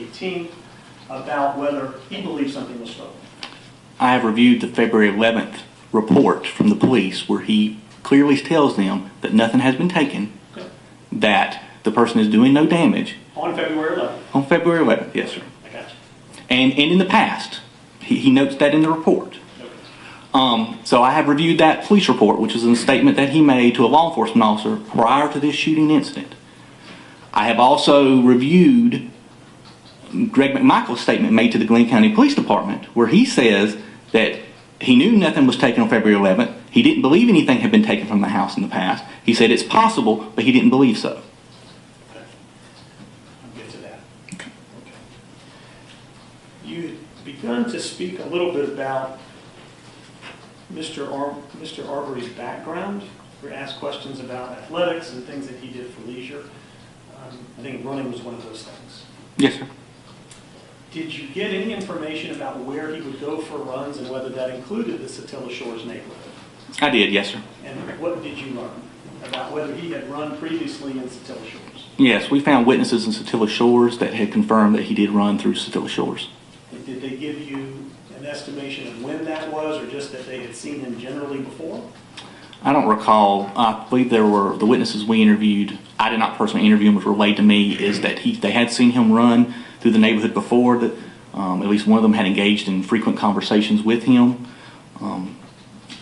18th about whether he believed something was stolen. I have reviewed the February 11th report from the police where he clearly tells them that nothing has been taken, Okay. that the person is doing no damage. On February 11th? On February 11th, yes, sir. I got you. And in the past, he notes that in the report. Okay. So I have reviewed that police report, which is a statement that he made to a law enforcement officer prior to this shooting incident. I have also reviewed Greg McMichael's statement made to the Glenn County Police Department, where he says that he knew nothing was taken on February 11th. He didn't believe anything had been taken from the house in the past. He said it's possible, but he didn't believe so. Okay. I'll get to that. Okay. Okay. You had begun to speak a little bit about Mr. Arbery's background. We were asked questions about athletics and things that he did for leisure. I think running was one of those things. Yes, sir. Did you get any information about where he would go for runs and whether that included the Satilla Shores neighborhood? I did, yes, sir. And what did you learn about whether he had run previously in Satilla Shores? Yes, we found witnesses in Satilla Shores that had confirmed that he did run through Satilla Shores. And did they give you an estimation of when that was, or just that they had seen him generally before? I don't recall. I believe there were the witnesses we interviewed. I did not personally interview him. Was relayed to me is that they had seen him run through the neighborhood before. That at least one of them had engaged in frequent conversations with him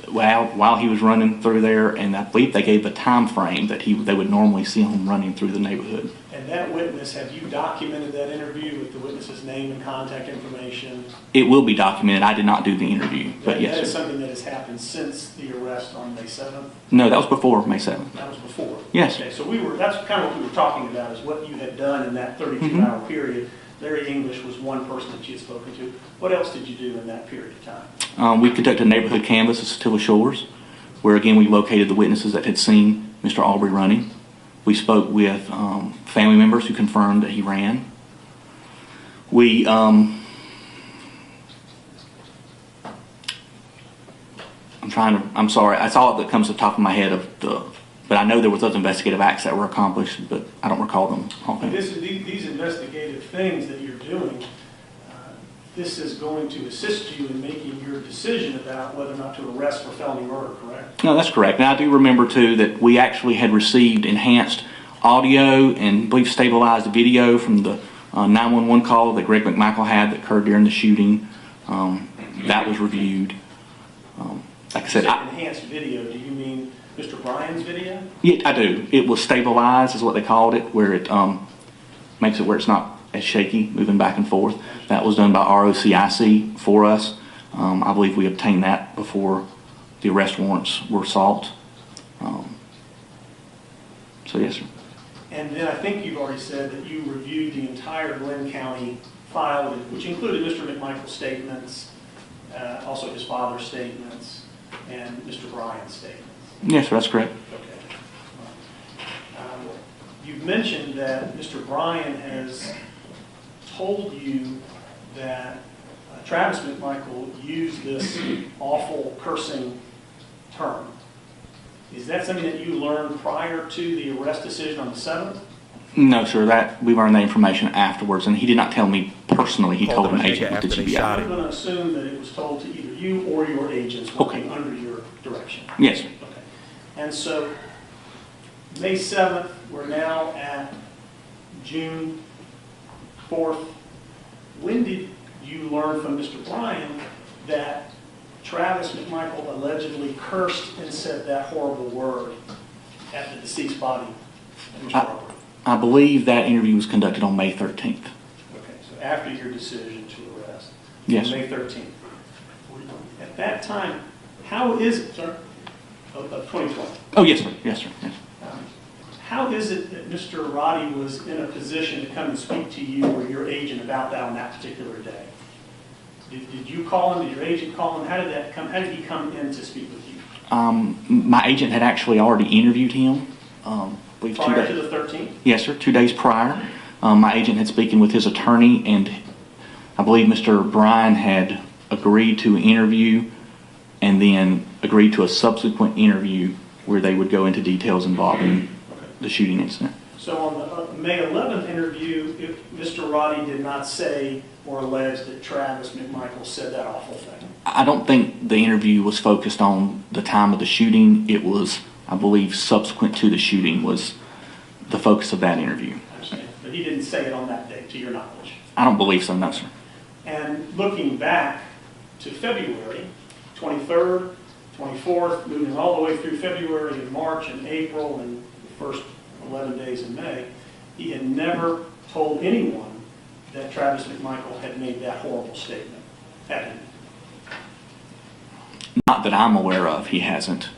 while he was running through there, and I believe they gave a time frame that they would normally see him running through the neighborhood. And that witness, have you documented that interview with the witness's name and contact information? It will be documented. I did not do the interview, but yes, that is sir. something that has happened since the arrest on May 7th? No, that was before May 7th. That was before? Yes. Okay, so that's kind of what we were talking about, is what you had done in that 32-hour period. Larry English was one person that you had spoken to. What else did you do in that period of time? We conducted a neighborhood canvass at Satilla Shores, where again we located the witnesses that had seen Mr. Arbery running. We spoke with family members who confirmed that he ran. I'm sorry, that's all that comes to the top of my head but I know there was those investigative acts that were accomplished, but I don't recall them offhand. These investigative things that you're doing, this is going to assist you in making your decision about whether or not to arrest for felony murder, correct? No, that's correct. Now I do remember too that we actually had received enhanced audio and I believe stabilized video from the 911 call that Greg McMichael had that occurred during the shooting. That was reviewed. Like I said, enhanced video, do you mean Mr. Bryan's video? Yeah, I do. It was stabilized is what they called it, where it makes it where it's not as shaky, moving back and forth. That was done by ROCIC for us. I believe we obtained that before the arrest warrants were sought. So yes, sir. And then I think you've already said that you reviewed the entire Glenn County file, which included Mr. McMichael's statements, also his father's statements, and Mr. Bryan's statements. Yes, sir, that's correct. Okay. You've mentioned that Mr. Bryan has told you that Travis McMichael used this awful cursing term. Is that something that you learned prior to the arrest decision on the 7th? No, sir. That we learned that information afterwards, and he did not tell me personally. He told an agent with the GBI. I'm going to assume that it was told to either you or your agents working under your direction. Yes, sir. Okay. And so, May 7th, we're now at June 4th. When did you learn from Mr. Bryan that Travis McMichael allegedly cursed and said that horrible word at the deceased body of Mr. Arbery? I believe that interview was conducted on May 13th. Okay, so after your decision to arrest, yes, May 13th. At that time, how is it, sir, of 2020? Oh, yes, sir. Yes, sir. Yes. How is it that Mr. Roddy was in a position to come and speak to you or your agent about that on that particular day? Did you call him? Did your agent call him? How did that come? How did he come in to speak with you? My agent had actually already interviewed him. Prior to the 13th? Yes, sir. 2 days prior. My agent had spoken with his attorney, and I believe Mr. Bryan had agreed to an interview and then agreed to a subsequent interview where they would go into details involving the shooting incident. So on the May 11th interview, if Mr. Roddy did not say or allege that Travis McMichael said that awful thing. I don't think the interview was focused on the time of the shooting. It was, I believe, subsequent to the shooting was the focus of that interview. I understand. But he didn't say it on that day, to your knowledge. I don't believe so, no, sir. And looking back to February 23rd, 24th, moving all the way through February and March and April and the first 11 days in May, he had never told anyone that Travis McMichael had made that horrible statement. Had he? Not that I'm aware of, he hasn't.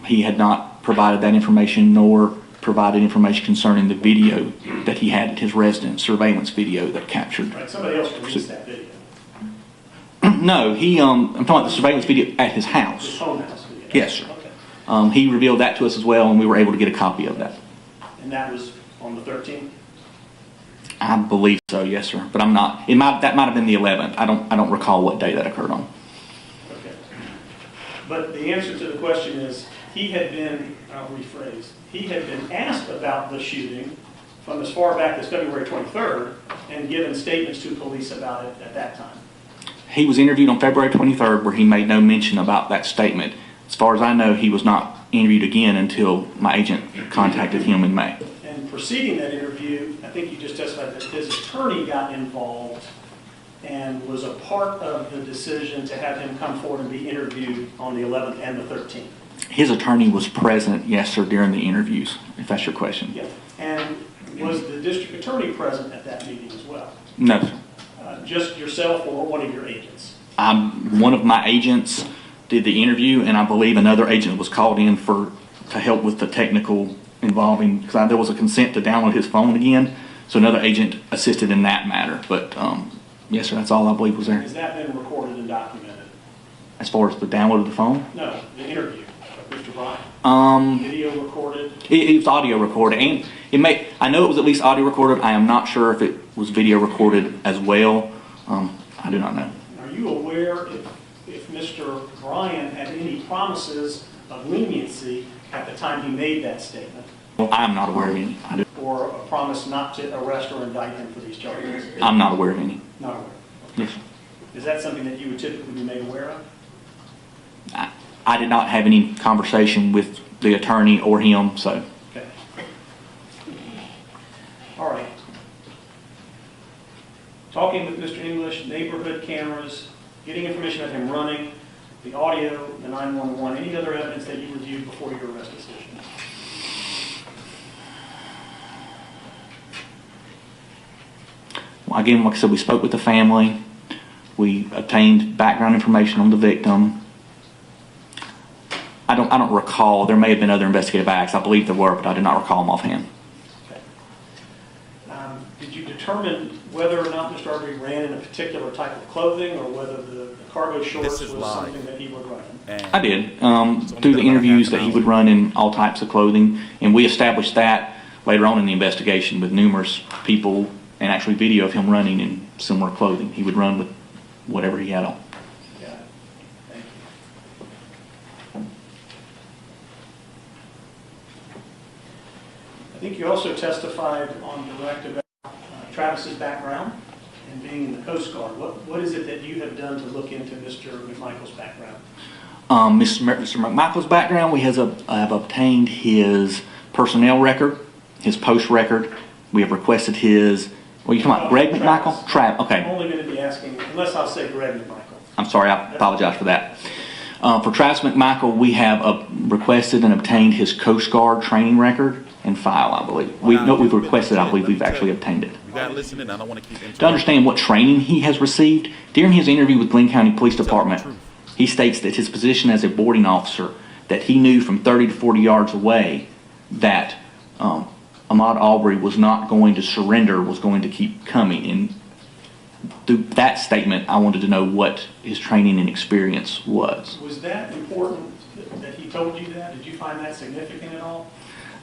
He had not provided that information nor provided information concerning the video that he had at his residence, surveillance video that captured. Right, somebody else released that video. No, I'm talking about the surveillance video at his His house. home house video. Yes, sir. Okay. He revealed that to us as well, and we were able to get a copy of that. And that was on the 13th? I believe so, yes, sir. But I'm not. That might have been the 11th. I don't recall what day that occurred on. Okay. But the answer to the question is, he had been, I'll rephrase, he had been asked about the shooting from as far back as February 23rd and given statements to police about it at that time. He was interviewed on February 23rd where he made no mention about that statement. As far as I know, he was not interviewed again until my agent contacted him in May. And preceding that interview, I think you just testified that his attorney got involved and was a part of the decision to have him come forward and be interviewed on the 11th and the 13th. His attorney was present, yes, sir, during the interviews, if that's your question. Yeah. And was the district attorney present at that meeting as well? No, sir. Just yourself or one of your agents? One of my agents did the interview, and I believe another agent was called in to help with the technical involving, because there was a consent to download his phone again, so another agent assisted in that matter. But yes, sir, that's all I believe was there. Has that been recorded and documented? As far as the download of the phone? No, the interview of Mr. Bryan. Video recorded? It was audio recorded, and I know it was at least audio recorded. I am not sure if it was video recorded as well. I do not know. Are you aware if Mr. Bryan had any promises of leniency at the time he made that statement? Well, I am not aware of any. Or a promise not to arrest or indict him for these charges? I'm not aware of any. Not aware. Yes, sir. Is that something that you would typically be made aware of? I did not have any conversation with the attorney or him, so. Okay. All right. Talking with Mr. English, neighborhood cameras, getting information about him running, the audio, the 911, any other evidence that you reviewed before your arrest decision? Well, again, like I said, we spoke with the family. We obtained background information on the victim. I don't recall. There may have been other investigative acts. I believe there were, but I do not recall them offhand. Okay. Did you determine whether or not Mr. Arbery ran in a particular type of clothing or whether the cargo shorts was something that he would run in? I did. Through the interviews that he would run in all types of clothing, and we established that later on in the investigation with numerous people and actually video of him running in similar clothing. He would run with whatever he had on. Yeah. Thank you. I think you also testified on direct about Travis's background and being in the Coast Guard. What is it that you have done to look into Mr. McMichael's background? Mr. McMichael's background, we have obtained his personnel record, his post record. We have requested his, what are you talking about, Greg McMichael? Okay. I'm only going to be asking, unless I'll say Greg McMichael. I'm sorry, I apologize for that. For Travis McMichael, we have requested and obtained his Coast Guard training record and file, I believe. We've requested, I believe we've actually obtained it. You got listening, I don't want to keep To understand what training he has received, during his interview with Glenn County Police Department, he states that his position as a boarding officer, that he knew from 30 to 40 yards away that Ahmaud Arbery was not going to surrender, was going to keep coming. And through that statement, I wanted to know what his training and experience was. Was that important that he told you that? Did you find that significant at all?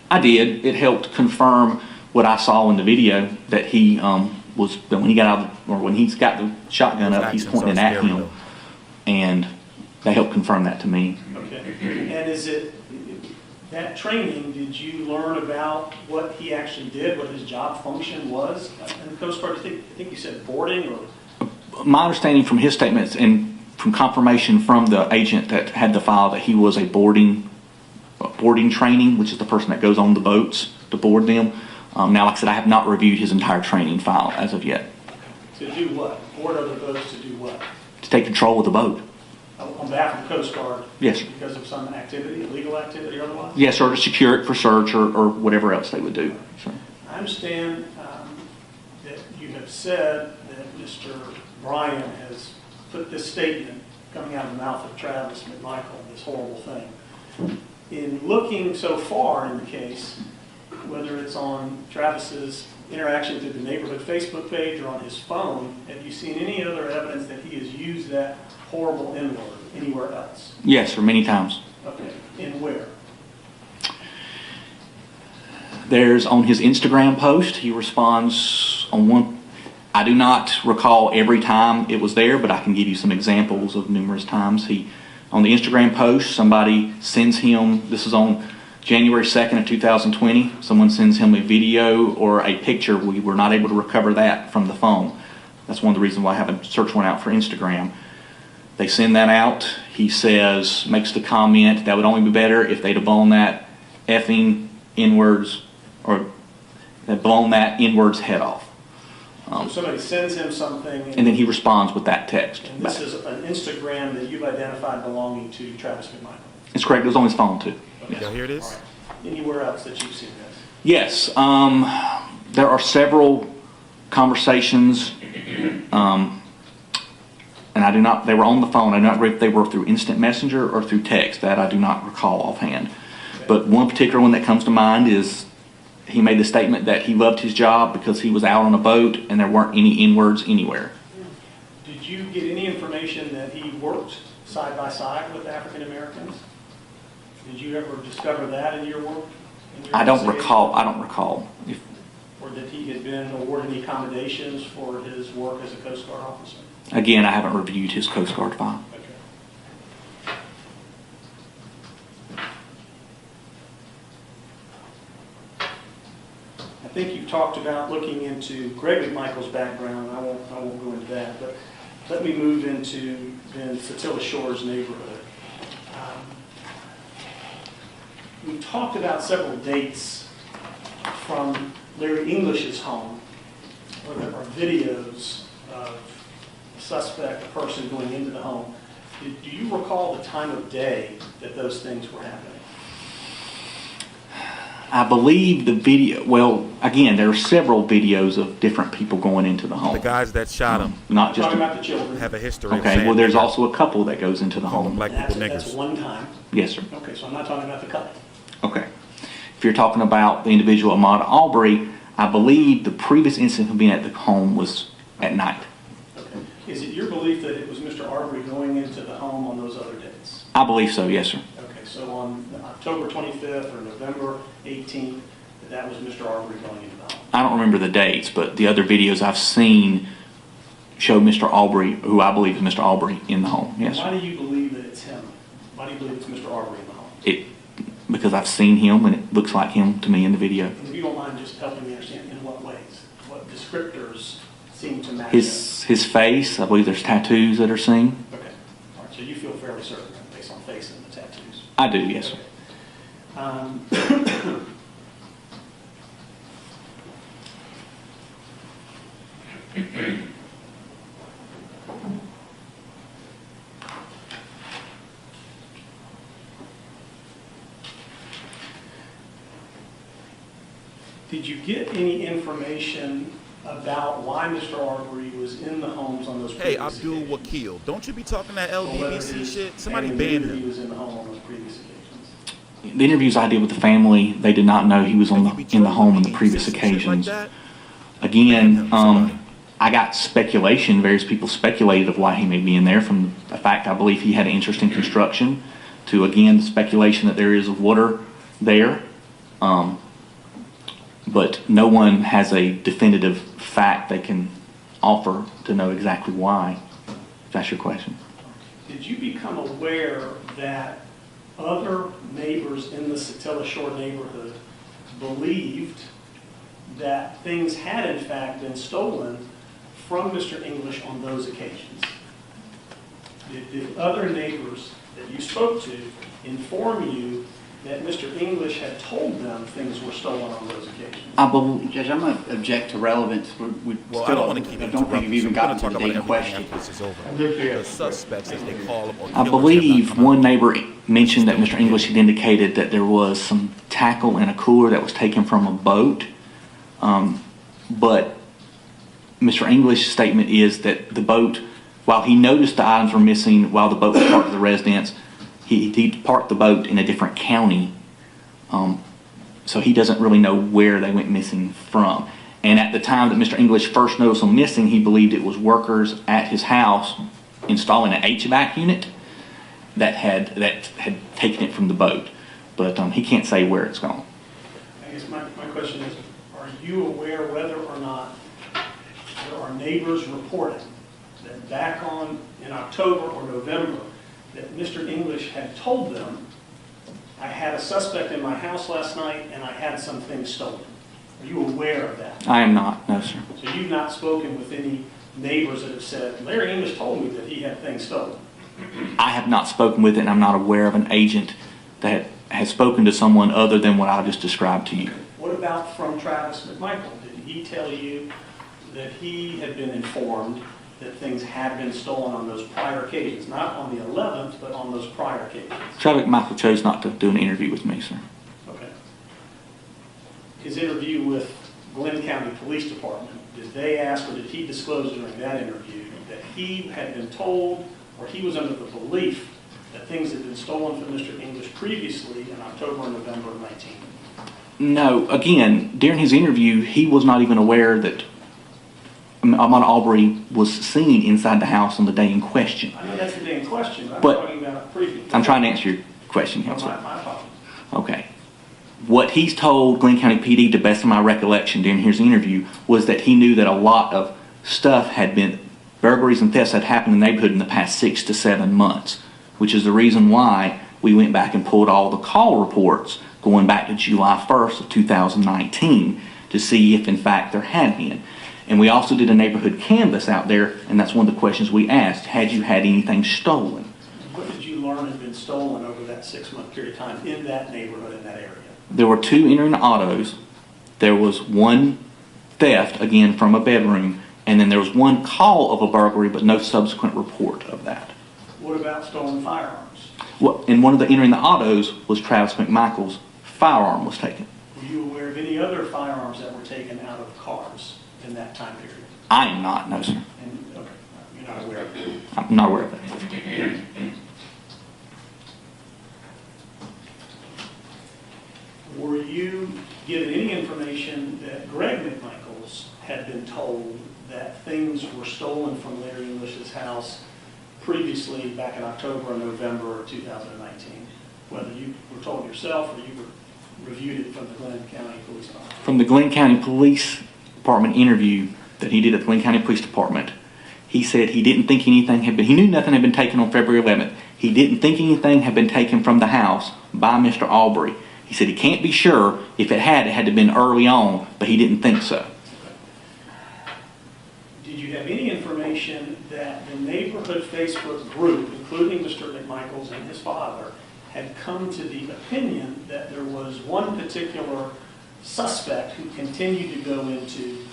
I did. It helped confirm what I saw in the video, that he was, when he got out, or when he's got the shotgun up, he's pointing it at him, and they helped confirm that to me. Okay. And is it, that training, did you learn about what he actually did, what his job function was in the Coast Guard? I think you said boarding or? My understanding from his statements and from confirmation from the agent that had the file that he was a boarding training, which is the person that goes on the boats to board them. Now, like I said, I have not reviewed his entire training file as of yet. To do what? Board other boats to do what? To take control of the boat. On behalf of the Coast Guard? Yes, sir. Because of some activity, illegal activity or otherwise? Yes, sir, to secure it for search or whatever else they would do. Sure. I understand that you have said that Mr. Bryan has put this statement coming out of the mouth of Travis McMichael, this horrible thing. In looking so far in the case, whether it's on Travis's interaction through the neighborhood Facebook page or on his phone, have you seen any other evidence that he has used that horrible N-word anywhere else? Yes, sir, many times. Okay, and where? There's on his Instagram post, he responds on one. I do not recall every time it was there, but I can give you some examples of numerous times. On the Instagram post, somebody sends him, this is on January 2nd of 2020, someone sends him a video or a picture. We were not able to recover that from the phone. That's one of the reasons why I have a search warrant out for Instagram. They send that out. He says, makes the comment, that would only be better if they'd have blown that effing N-words, or they'd blown that N-words head off. So somebody sends him something. And then he responds with that text. And this is an Instagram that you've identified belonging to Travis McMichael. It's correct. It was on his phone, too. Okay. Y'all hear this? All right. Anywhere else that you've seen this? Yes. There are several conversations, and I do not, they were on the phone. I do not remember if they were through instant messenger or through text. That I do not recall offhand. Okay. But one particular one that comes to mind is he made the statement that he loved his job because he was out on a boat and there weren't any N-words anywhere. Did you get any information that he worked side by side with African Americans? Did you ever discover that in your work? I don't recall. Or that he had been awarded any accommodations for his work as a Coast Guard officer? Again, I haven't reviewed his Coast Guard file. Okay. I think you talked about looking into Greg McMichael's background. I won't go into that, but let me move into then Satilla Shores neighborhood. We talked about several dates from Larry English's home where there are videos of a suspect, a person going into the home. Do you recall the time of day that those things were happening? I believe the video, well, again, there are several videos of different people going into the home. The guys that shot him Not just Talking about the children. have a history of okay, saying well, there's nigger. also a couple that goes into the Call them home. black people That's niggers. one time. Yes, sir. Okay, so I'm not talking about the couple. Okay. If you're talking about the individual Ahmaud Arbery, I believe the previous incident of being at the home was at night. Okay. Is it your belief that it was Mr. Arbery going into the home on those other dates? I believe so, yes, sir. Okay, so on October 25th or November 18th, that was Mr. Arbery going into the home? I don't remember the dates, but the other videos I've seen show Mr. Arbery, who I believe is Mr. Arbery, in the home. Yes, Why sir. do you believe that it's him? Why do you believe it's Mr. Arbery in the home? Because I've seen him and it looks like him to me in the video. And if you don't mind just helping me understand in what ways, what descriptors seem to match His face, I believe there's tattoos that are seen. up? Okay, all right, so you feel fairly certain based on face and the tattoos? I do, yes, sir. Did you get any information about why Mr. Arbery was in the homes on those Hey, previous Abdul occasions? Wakil, don't you be talking that Or whether LBBC his shit? Somebody family banned knew that he him. was in the home on those previous occasions? The interviews I did with the family, they did not know he was Hey, you be in the home trolling on the me, previous say some shit like occasions. that? Again, Somebody. I got speculation, various people speculated of why he may be in there, from the fact I believe he had an interest in construction, to again, the speculation that there is water there. But no one has a definitive fact they can offer to know exactly why, if that's your question. Did you become aware that other neighbors in the Satilla Shore neighborhood believed that things had in fact been stolen from Mr. English on those occasions? Did other neighbors that you spoke to inform you that Mr. English had told them things were stolen on those occasions? Judge, I'm going to object to relevance. Well, I don't want to keep I don't think you've even gotten to the date in question. This is over. The suspects, as they call them, or I killers, have not believe come out. one neighbor mentioned that Mr. English had indicated that there was some tackle in a cooler that was taken from a boat. But Mr. English's statement is that the boat, while he noticed the items were missing while the boat was parked at the residence, he parked the boat in a different county. So he doesn't really know where they went missing from. And at the time that Mr. English first noticed them missing, he believed it was workers at his house installing an HVAC unit that had taken it from the boat. But he can't say where it's gone. I guess my question is, are you aware whether or not there are neighbors reporting that back in October or November that Mr. English had told them, I had a suspect in my house last night and I had some things stolen? Are you aware of that? I am not, no, sir. So you've not spoken with any neighbors that have said, Larry English told me that he had things stolen? I have not spoken with it, and I'm not aware of an agent that has spoken to someone other than what I just described to you. What about from Travis McMichael? Did he tell you that he had been informed that things had been stolen on those prior occasions? Not on the 11th, but on those prior occasions. Travis McMichael chose not to do an interview with me, sir. Okay. His interview with Glenn County Police Department, did they ask or did he disclose during that interview that he had been told or he was under the belief that things had been stolen from Mr. English previously in October and November of 19? No, again, during his interview, he was not even aware that Ahmaud Arbery was seen inside the house on the day in question. I know that's the day in question, but I'm But talking about previous. I'm trying to answer your question, Oh, Counselor. my apologies. Okay. What he's told Glenn County PD, to the best of my recollection during his interview, was that he knew that a lot of stuff had been, burglaries and thefts had happened in the neighborhood in the past 6 to 7 months, which is the reason why we went back and pulled all the call reports going back to July 1st of 2019 to see if in fact there had been. And we also did a neighborhood canvass out there, and that's one of the questions we asked. Had you had anything stolen? What did you learn had been stolen over that 6-month period of time in that neighborhood, in that area? There were 2 entering autos. There was 1 theft, again, from a bedroom, and then there was 1 call of a burglary, but no subsequent report of that. What about stolen firearms? And one of the entering the autos was Travis McMichael's firearm was taken. Were you aware of any other firearms that were taken out of cars in that time period? I am not, no, sir. And, okay, you're not aware of it. I'm not aware of that. Were you given any information that Greg McMichaels had been told that things were stolen from Larry English's house previously back in October or November of 2019? Whether you were told yourself or you reviewed it from the Glenn County Police Department? From the Glenn County Police Department interview that he did at the Glenn County Police Department, he said he didn't think anything had been, he knew nothing had been taken on February 11th. He didn't think anything had been taken from the house by Mr. Arbery. He said he can't be sure. If it had to have been early on, but he didn't think so. Did you have any information that the neighborhood Facebook group, including Mr. McMichaels and his father, had come to the opinion that there was one particular suspect who continued to go into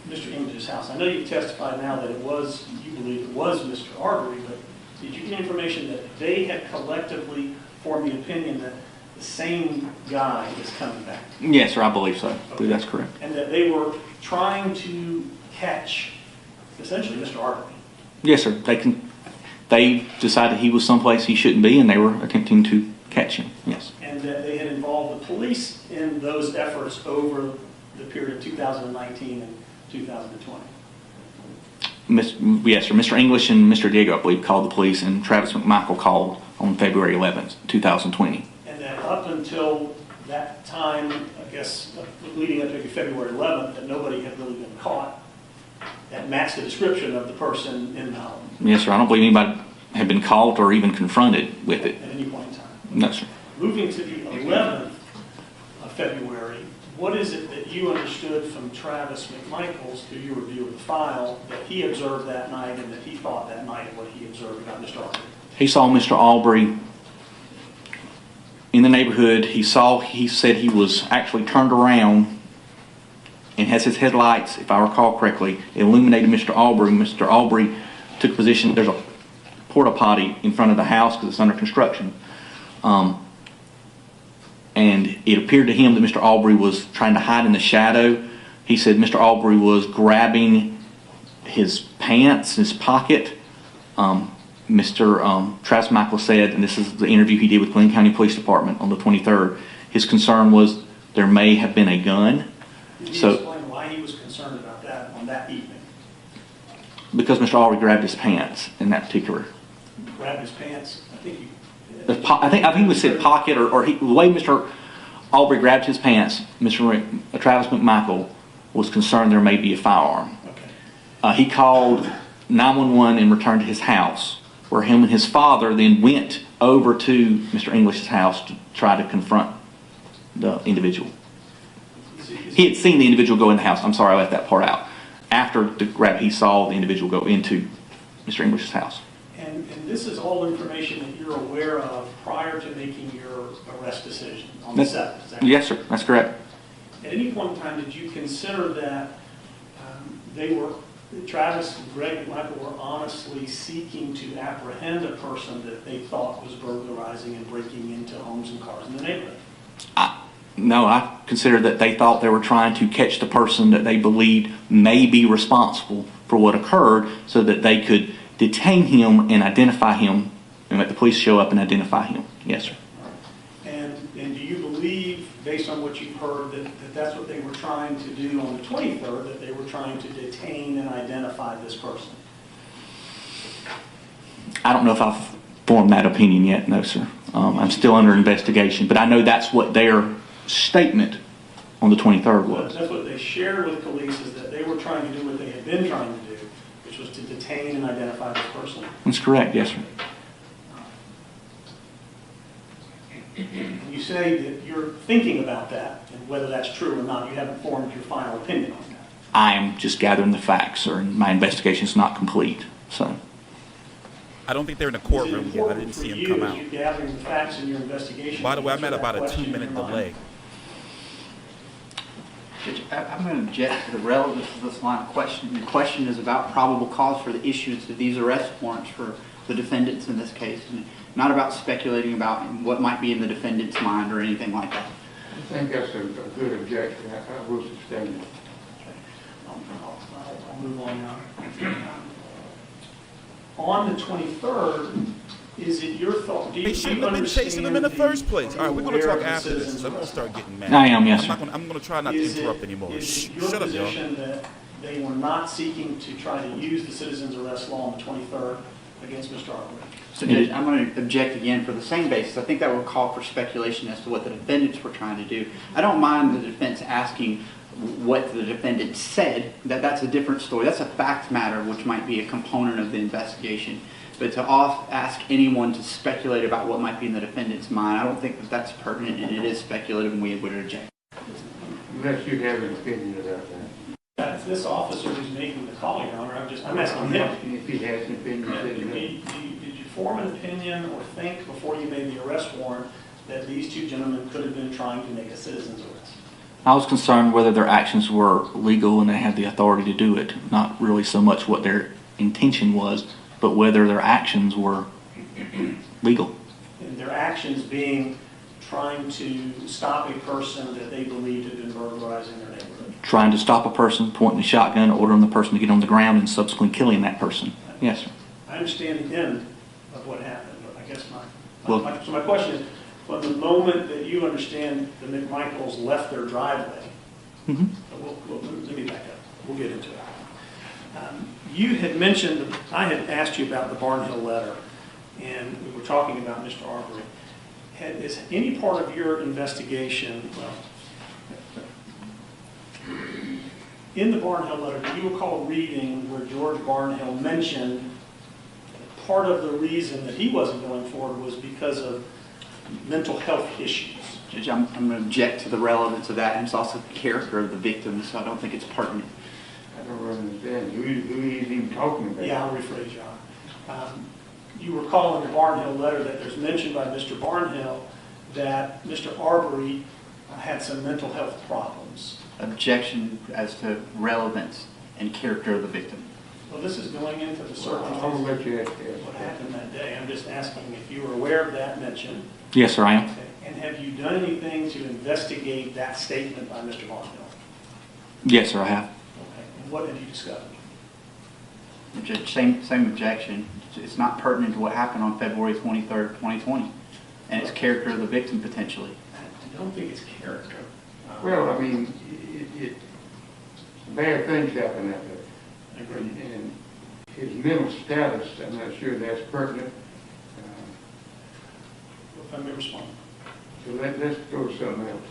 Mr. English's house? I know you've testified now that it was, you believe it was Mr. Arbery, but did you get information that they had collectively formed the opinion that the same guy is coming back? Yes, sir, I believe so. I believe that's correct. And that they were trying to catch essentially Mr. Arbery? Yes, sir. They decided he was someplace he shouldn't be, and they were attempting to catch him. Yes. And that they had involved the police in those efforts over the period of 2019 and 2020? Yes, sir. Mr. English and Mr. Diego, I believe, called the police, and Travis McMichael called on February 11th, 2020. And that up until that time, I guess, leading up to February 11th, that nobody had really been caught that matched the description of the person in the home? Yes, sir. I don't believe anybody had been caught or even confronted with it. At any point in time? No, sir. Moving to the 11th of February, what is it that you understood from Travis McMichaels through your review of the file that he observed that night and that he thought that night what he observed about Mr. Arbery? He saw Mr. Arbery in the neighborhood. He said he was actually turned around and has his headlights, if I recall correctly, illuminated Mr. Arbery. Mr. Arbery took a position. There's a porta potty in front of the house because it's under construction. And it appeared to him that Mr. Arbery was trying to hide in the shadow. He said Mr. Arbery was grabbing his pants, his pocket. Mr. Travis Michael said, and this is the interview he did with Glenn County Police Department on the 23rd, his concern was there may have been a gun. Did you explain why he was concerned about that on that evening? Because Mr. Arbery grabbed his pants in that particular. Grabbed his pants? I think he was said pocket, the way Mr. Arbery grabbed his pants, Travis McMichael was concerned there may be a firearm. Okay. He called 911 and returned to his house, where him and his father then went over to Mr. English's house to try to confront the individual. He had seen the individual go in the house. I'm sorry, I left that part out. After the grab, he saw the individual go into Mr. English's house. And this is all information that you're aware of prior to making your arrest decision on the 7th, is that correct? Yes, sir. That's correct. At any point in time, did you consider that Travis and Greg Michael were honestly seeking to apprehend a person that they thought was burglarizing and breaking into homes and cars in the neighborhood? No, I consider that they thought they were trying to catch the person that they believed may be responsible for what occurred so that they could detain him and identify him and let the police show up and identify him. Yes, sir. And do you believe, based on what you've heard, that that's what they were trying to do on the 23rd, that they were trying to detain and identify this person? I don't know if I've formed that opinion yet, no, sir. I'm still under investigation, but I know that's what their statement on the 23rd was. That's what they shared with police, is that they were trying to do what they had been trying to do, which was to detain and identify this person. That's correct, yes, sir. You say that you're thinking about that, and whether that's true or not, you haven't formed your final opinion on that. I am just gathering the facts, sir, and my investigation is not complete, so. I don't think they're in the courtroom yet. I didn't see him come out. You're gathering the facts in your investigation. By the way, I'm at about a 2-minute delay. Judge, I'm going to object to the relevance of this line of questioning. The question is about probable cause for the issuance of these arrest warrants for the defendants in this case, and not about speculating about what might be in the defendant's mind or anything like that. I think that's a good objection. I will sustain it. I'll move on now. On the 23rd, is it your thought? They shouldn't have been chasing them in the first place. All right, we're going to talk after this. I'm going to start getting mad. I am, yes, sir. I'm going to try not to interrupt anymore. Is it Shut your up, y'all. position that they were not seeking to try to use the citizen's arrest law on the 23rd against Mr. Arbery? So Judge, I'm going to object again for the same basis. I think that will call for speculation as to what the defendants were trying to do. I don't mind the defense asking what the defendant said. That's a different story. That's a fact matter, which might be a component of the investigation. But to ask anyone to speculate about what might be in the defendant's mind, I don't think that that's pertinent, and it is speculative, and we would reject. Unless you have an opinion about that. It's this officer who's making the call, Your Honor. I'm asking him. If he has an opinion, Did you form an opinion or think before you made the arrest warrant that these two gentlemen could have been trying to make a citizen's arrest? I was concerned whether their actions were legal and they had the authority to do it, not really so much what their intention was, but whether their actions were legal. And their actions being trying to stop a person that they believed had been burglarizing their neighborhood. Trying to stop a person, pointing a shotgun, ordering the person to get on the ground, and subsequently killing that person. Yes, sir. I understand the end of what happened, but I guess Well- my question is, from the moment that you understand the McMichaels left their driveway, let me back up. We'll get into it. You had mentioned, I had asked you about the Barnhill letter, and we were talking about Mr. Arbery. Is any part of your investigation, in the Barnhill letter, do you recall reading where George Barnhill mentioned part of the reason that he wasn't going forward was because of mental health issues. Judge, I'm going to object to the relevance of that, and it's also the character of the victim, so I don't think it's pertinent. I don't understand. Who he's even talking about? Yeah, I'll rephrase, John. You recall in the Barnhill letter that there's mention by Mr. Barnhill that Mr. Arbery had some mental health problems. Objection as to relevance and character of the victim. Well, this is going into the I'm going to let circumstances you ask of what that. happened that day. I'm just asking if you were aware of that mention. Yes, sir, I am. Okay. And have you done anything to investigate that statement by Mr. Barnhill? Yes, sir, I have. Okay. And what have you discovered? Judge, same objection. It's not pertinent to what happened on February 23rd, 2020, and it's character of the victim potentially. I don't think it's character. Well, I mean, bad things happen that day. I agree. And his mental status, I'm not sure that's pertinent. If I may respond. So let's go to something else.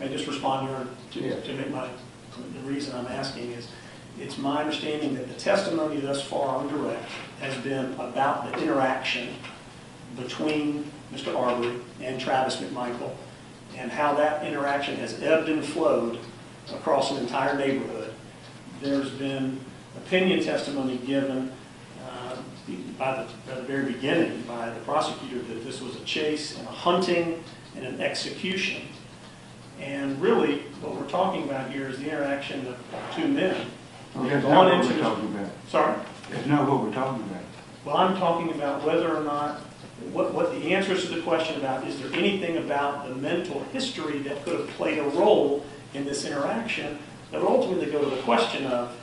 May I just respond, Your Honor, Yeah. to make the reason I'm asking is, it's my understanding that the testimony thus far on direct has been about the interaction between Mr. Arbery and Travis McMichael, and how that interaction has ebbed and flowed across an entire neighborhood. There's been opinion testimony given by the very beginning by the prosecutor that this was a chase and a hunting and an execution. And really, what we're talking about here is the interaction of two men. Well, that's Gone not what into we're the- talking about. Sorry? That's not what we're talking about. Well, I'm talking about whether or not, what the answers to the question about, is there anything about the mental history that could have played a role in this interaction that would ultimately go to the question of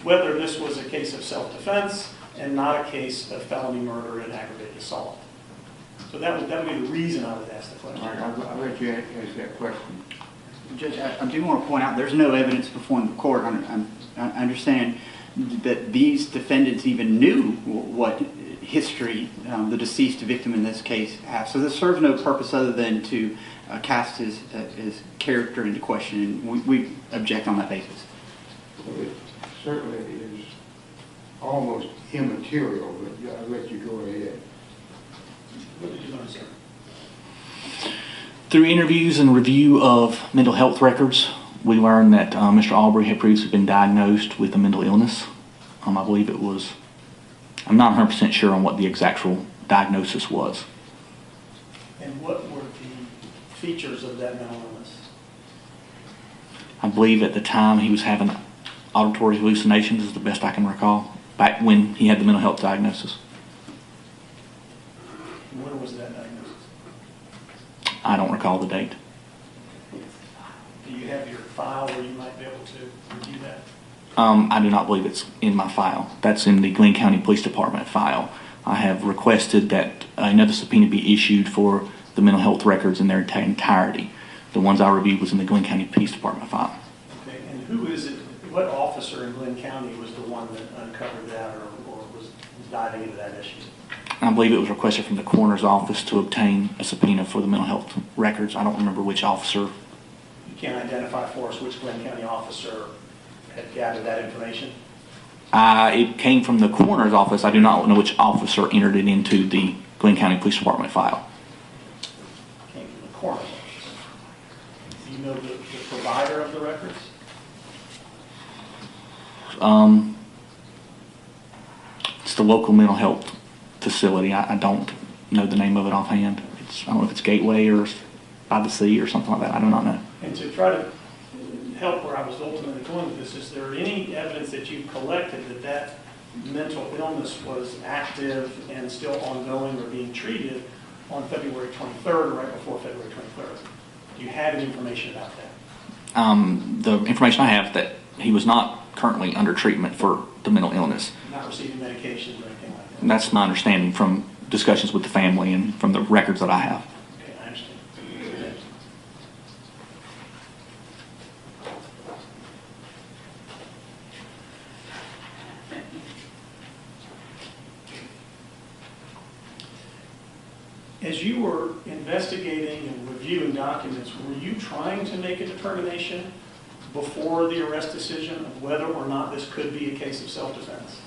whether this was a case of self-defense and not a case of felony murder and aggravated assault. So that would be the reason I would ask the All question. right, I'll let you ask that question. Judge, I do want to point out there's no evidence before the court. I understand that these defendants even knew what history the deceased victim in this case has. So this serves no purpose other than to cast his character into question, and we object on that basis. Well, it certainly is almost immaterial, but I'll let you go ahead. What did you want to say? Through interviews and review of mental health records, we learned that Mr. Arbery had previously been diagnosed with a mental illness. I believe it was, I'm not 100% sure on what the exact diagnosis was. And what were the features of that mental illness? I believe at the time he was having auditory hallucinations, is the best I can recall, back when he had the mental health diagnosis. When was that diagnosis? I don't recall the date. Do you have your file where you might be able to review that? I do not believe it's in my file. That's in the Glenn County Police Department file. I have requested that another subpoena be issued for the mental health records in their entirety. The ones I reviewed was in the Glenn County Police Department file. Okay, and who is it, what officer in Glenn County was the one that uncovered that or was diving into that issue? I believe it was requested from the coroner's office to obtain a subpoena for the mental health records. I don't remember which officer. You can't identify for us which Glenn County officer had gathered that information? It came from the coroner's office. I do not know which officer entered it into the Glenn County Police Department file. Came from the coroner's office. Do you know the provider of the records? It's the local mental health facility. I don't know the name of it offhand. I don't know if it's Gateway or By the Sea or something like that. I do not know. And to try to help where I was ultimately going with this, is there any evidence that you've collected that that mental illness was active and still ongoing or being treated on February 23rd or right before February 23rd? Do you have any information about that? The information I have is that he was not currently under treatment for the mental illness. Not receiving medications or anything like that? And that's my understanding from discussions with the family and from the records that I have. Okay, I understand. As you were investigating and reviewing documents, were you trying to make a determination before the arrest decision of whether or not this could be a case of self-defense?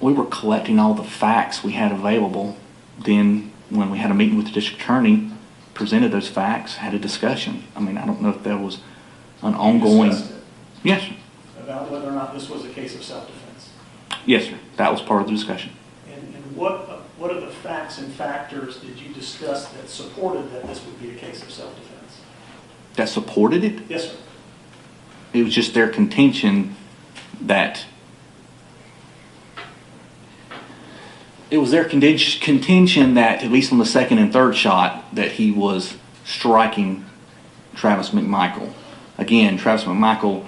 We were collecting all the facts we had available. Then when we had a meeting with the district attorney, presented those facts, had a discussion. I mean, I don't know if there was an ongoing. Discussed it Yes, sir. about whether or not this was a case of self-defense. Yes, sir. That was part of the discussion. And what are the facts and factors did you discuss that supported that this would be a case of self-defense? That supported it. Yes, sir. It was just their contention that contention that, at least on the second and third shot, that he was striking Travis McMichael. Again, Travis McMichael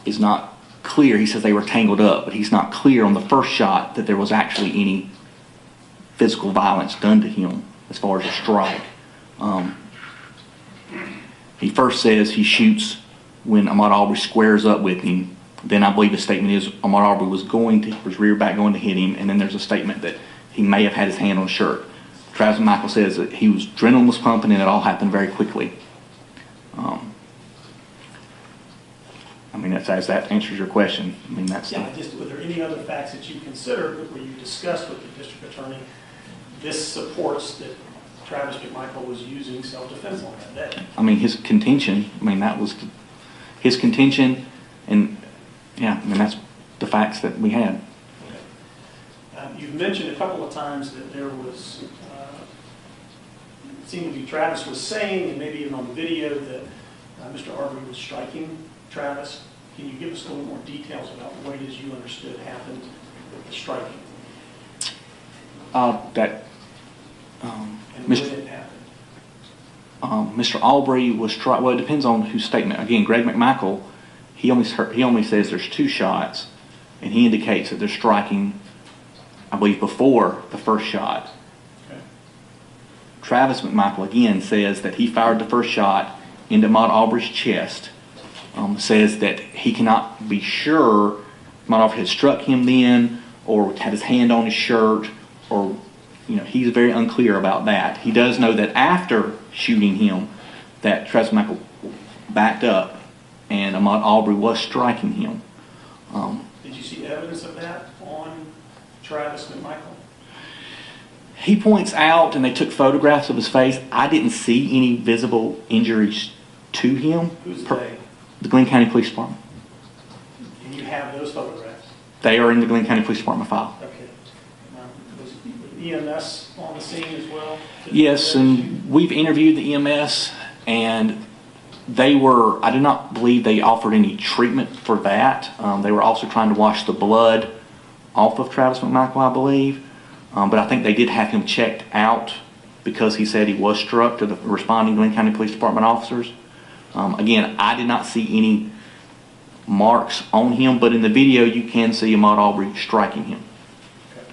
is not clear. He says they were tangled up, but he's not clear on the first shot that there was actually any physical violence done to him as far as a strike. He first says he shoots when Ahmaud Arbery squares up with him. Then I believe the statement is Ahmaud Arbery was rear back going to hit him, and then there's a statement that he may have had his hand on his shirt. Travis McMichael says that adrenaline was pumping and it all happened very quickly. I mean, as that answers your question. I mean, that's Yeah, were there any other facts that you considered where you discussed with the district attorney, this supports that Travis McMichael was using self-defense on that day? I mean, his contention, that was his contention, and yeah, I mean, that's the facts that we had. Okay. You've mentioned a couple of times that there was, it seemed to be Travis was saying, and maybe even on the video, that Mr. Arbery was striking Travis. Can you give us a little more details about what it is you understood happened with the striking? And when it happened? Mr. Arbery was well, it depends on whose statement. Again, Greg McMichael, he only says there's two shots, and he indicates that they're striking, I believe, before the first shot. Okay. Travis McMichael, again, says that he fired the first shot into Ahmaud Arbery's chest, says that he cannot be sure Ahmaud Arbery had struck him then, or had his hand on his shirt, or, he's very unclear about that. He does know that after shooting him, that Travis McMichael backed up, and Ahmaud Arbery was striking him. Did you see evidence of that on Travis McMichael? He points out, and they took photographs of his face. I didn't see any visible injuries to him. Who's they? The Glenn County Police Department. And you have those photographs? They are in the Glenn County Police Department file. Okay. Was EMS on the scene as well? Yes, and we've interviewed the EMS, and I do not believe they offered any treatment for that. They were also trying to wash the blood off of Travis McMichael, I believe. But I think they did have him checked out because he said he was struck to the responding Glenn County Police Department officers. Again, I did not see any marks on him, but in the video you can see Ahmaud Arbery striking him. Okay.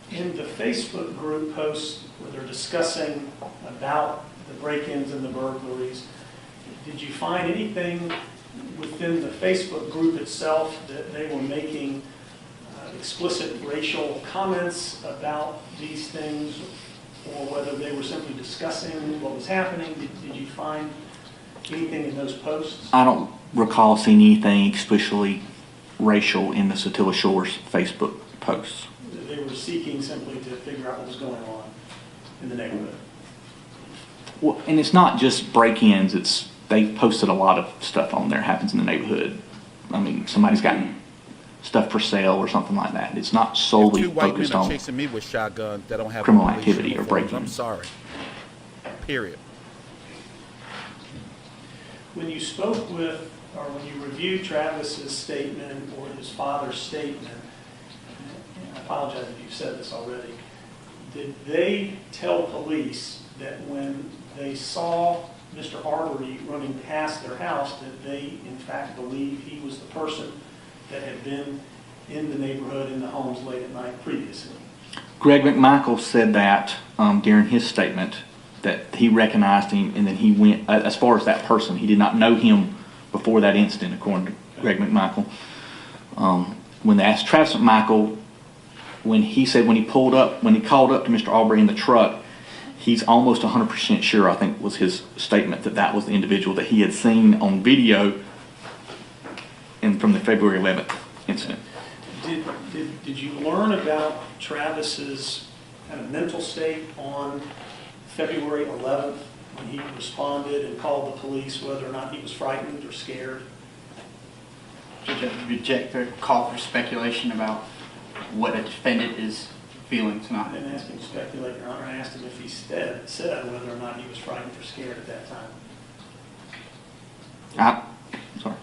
In the Facebook group posts where they're discussing about the break-ins and the burglaries, did you find anything within the Facebook group itself that they were making explicit racial comments about these things, or whether they were simply discussing what was happening? Did you find anything in those posts? I don't recall seeing anything explicitly racial in the Satilla Shores Facebook posts. They were seeking simply to figure out what was going on in the neighborhood. Well, and it's not just break-ins. They posted a lot of stuff on there happens in the neighborhood. I mean, somebody's gotten stuff for sale or something like that. It's not solely Two white focused men are on chasing me with shotguns that don't have criminal police activity or uniforms. break-ins. I'm sorry. Period. When you spoke with, or when you reviewed Travis's statement or his father's statement, and I apologize if you've said this already, did they tell police that when they saw Mr. Arbery running past their house, that they in fact believed he was the person that had been in the neighborhood, in the homes late at night previously? Greg McMichael said that during his statement. that he recognized him, and then he went, as far as that person, he did not know him before that incident, according to Greg McMichael. When they asked Travis McMichael, when he said when he called up to Mr. Arbery in the truck, he's almost 100% sure, I think was his statement, that that was the individual that he had seen on video from the February 11th incident. Did you learn about Travis's kind of mental state on February 11th when he responded and called the police, whether or not he was frightened or scared? Judge, I reject the call for speculation about what a defendant is feeling I tonight. didn't ask him to speculate, Your Honor. I asked him if he said whether or not he was frightened or scared at that time. I'm sorry.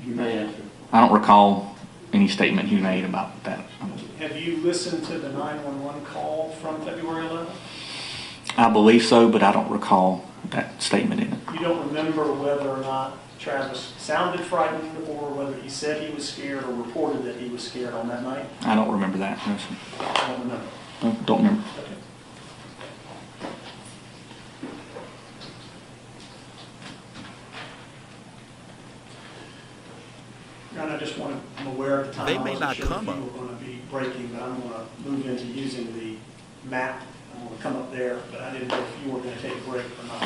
You may answer. I don't recall any statement he made about that. Have you listened to the 911 call from February 11th? I believe so, but I don't recall that statement in it. You don't remember whether or not Travis sounded frightened or whether he said he was scared or reported that he was scared on that night? I don't remember that. No, sir. I don't remember. No, don't remember. Okay. And I just want to, I'm aware of the time. They may I wasn't not sure come if you up. were going to be breaking, but I'm going to move into using the map. I'm going to come up there, but I didn't know if you were going to take a break or not.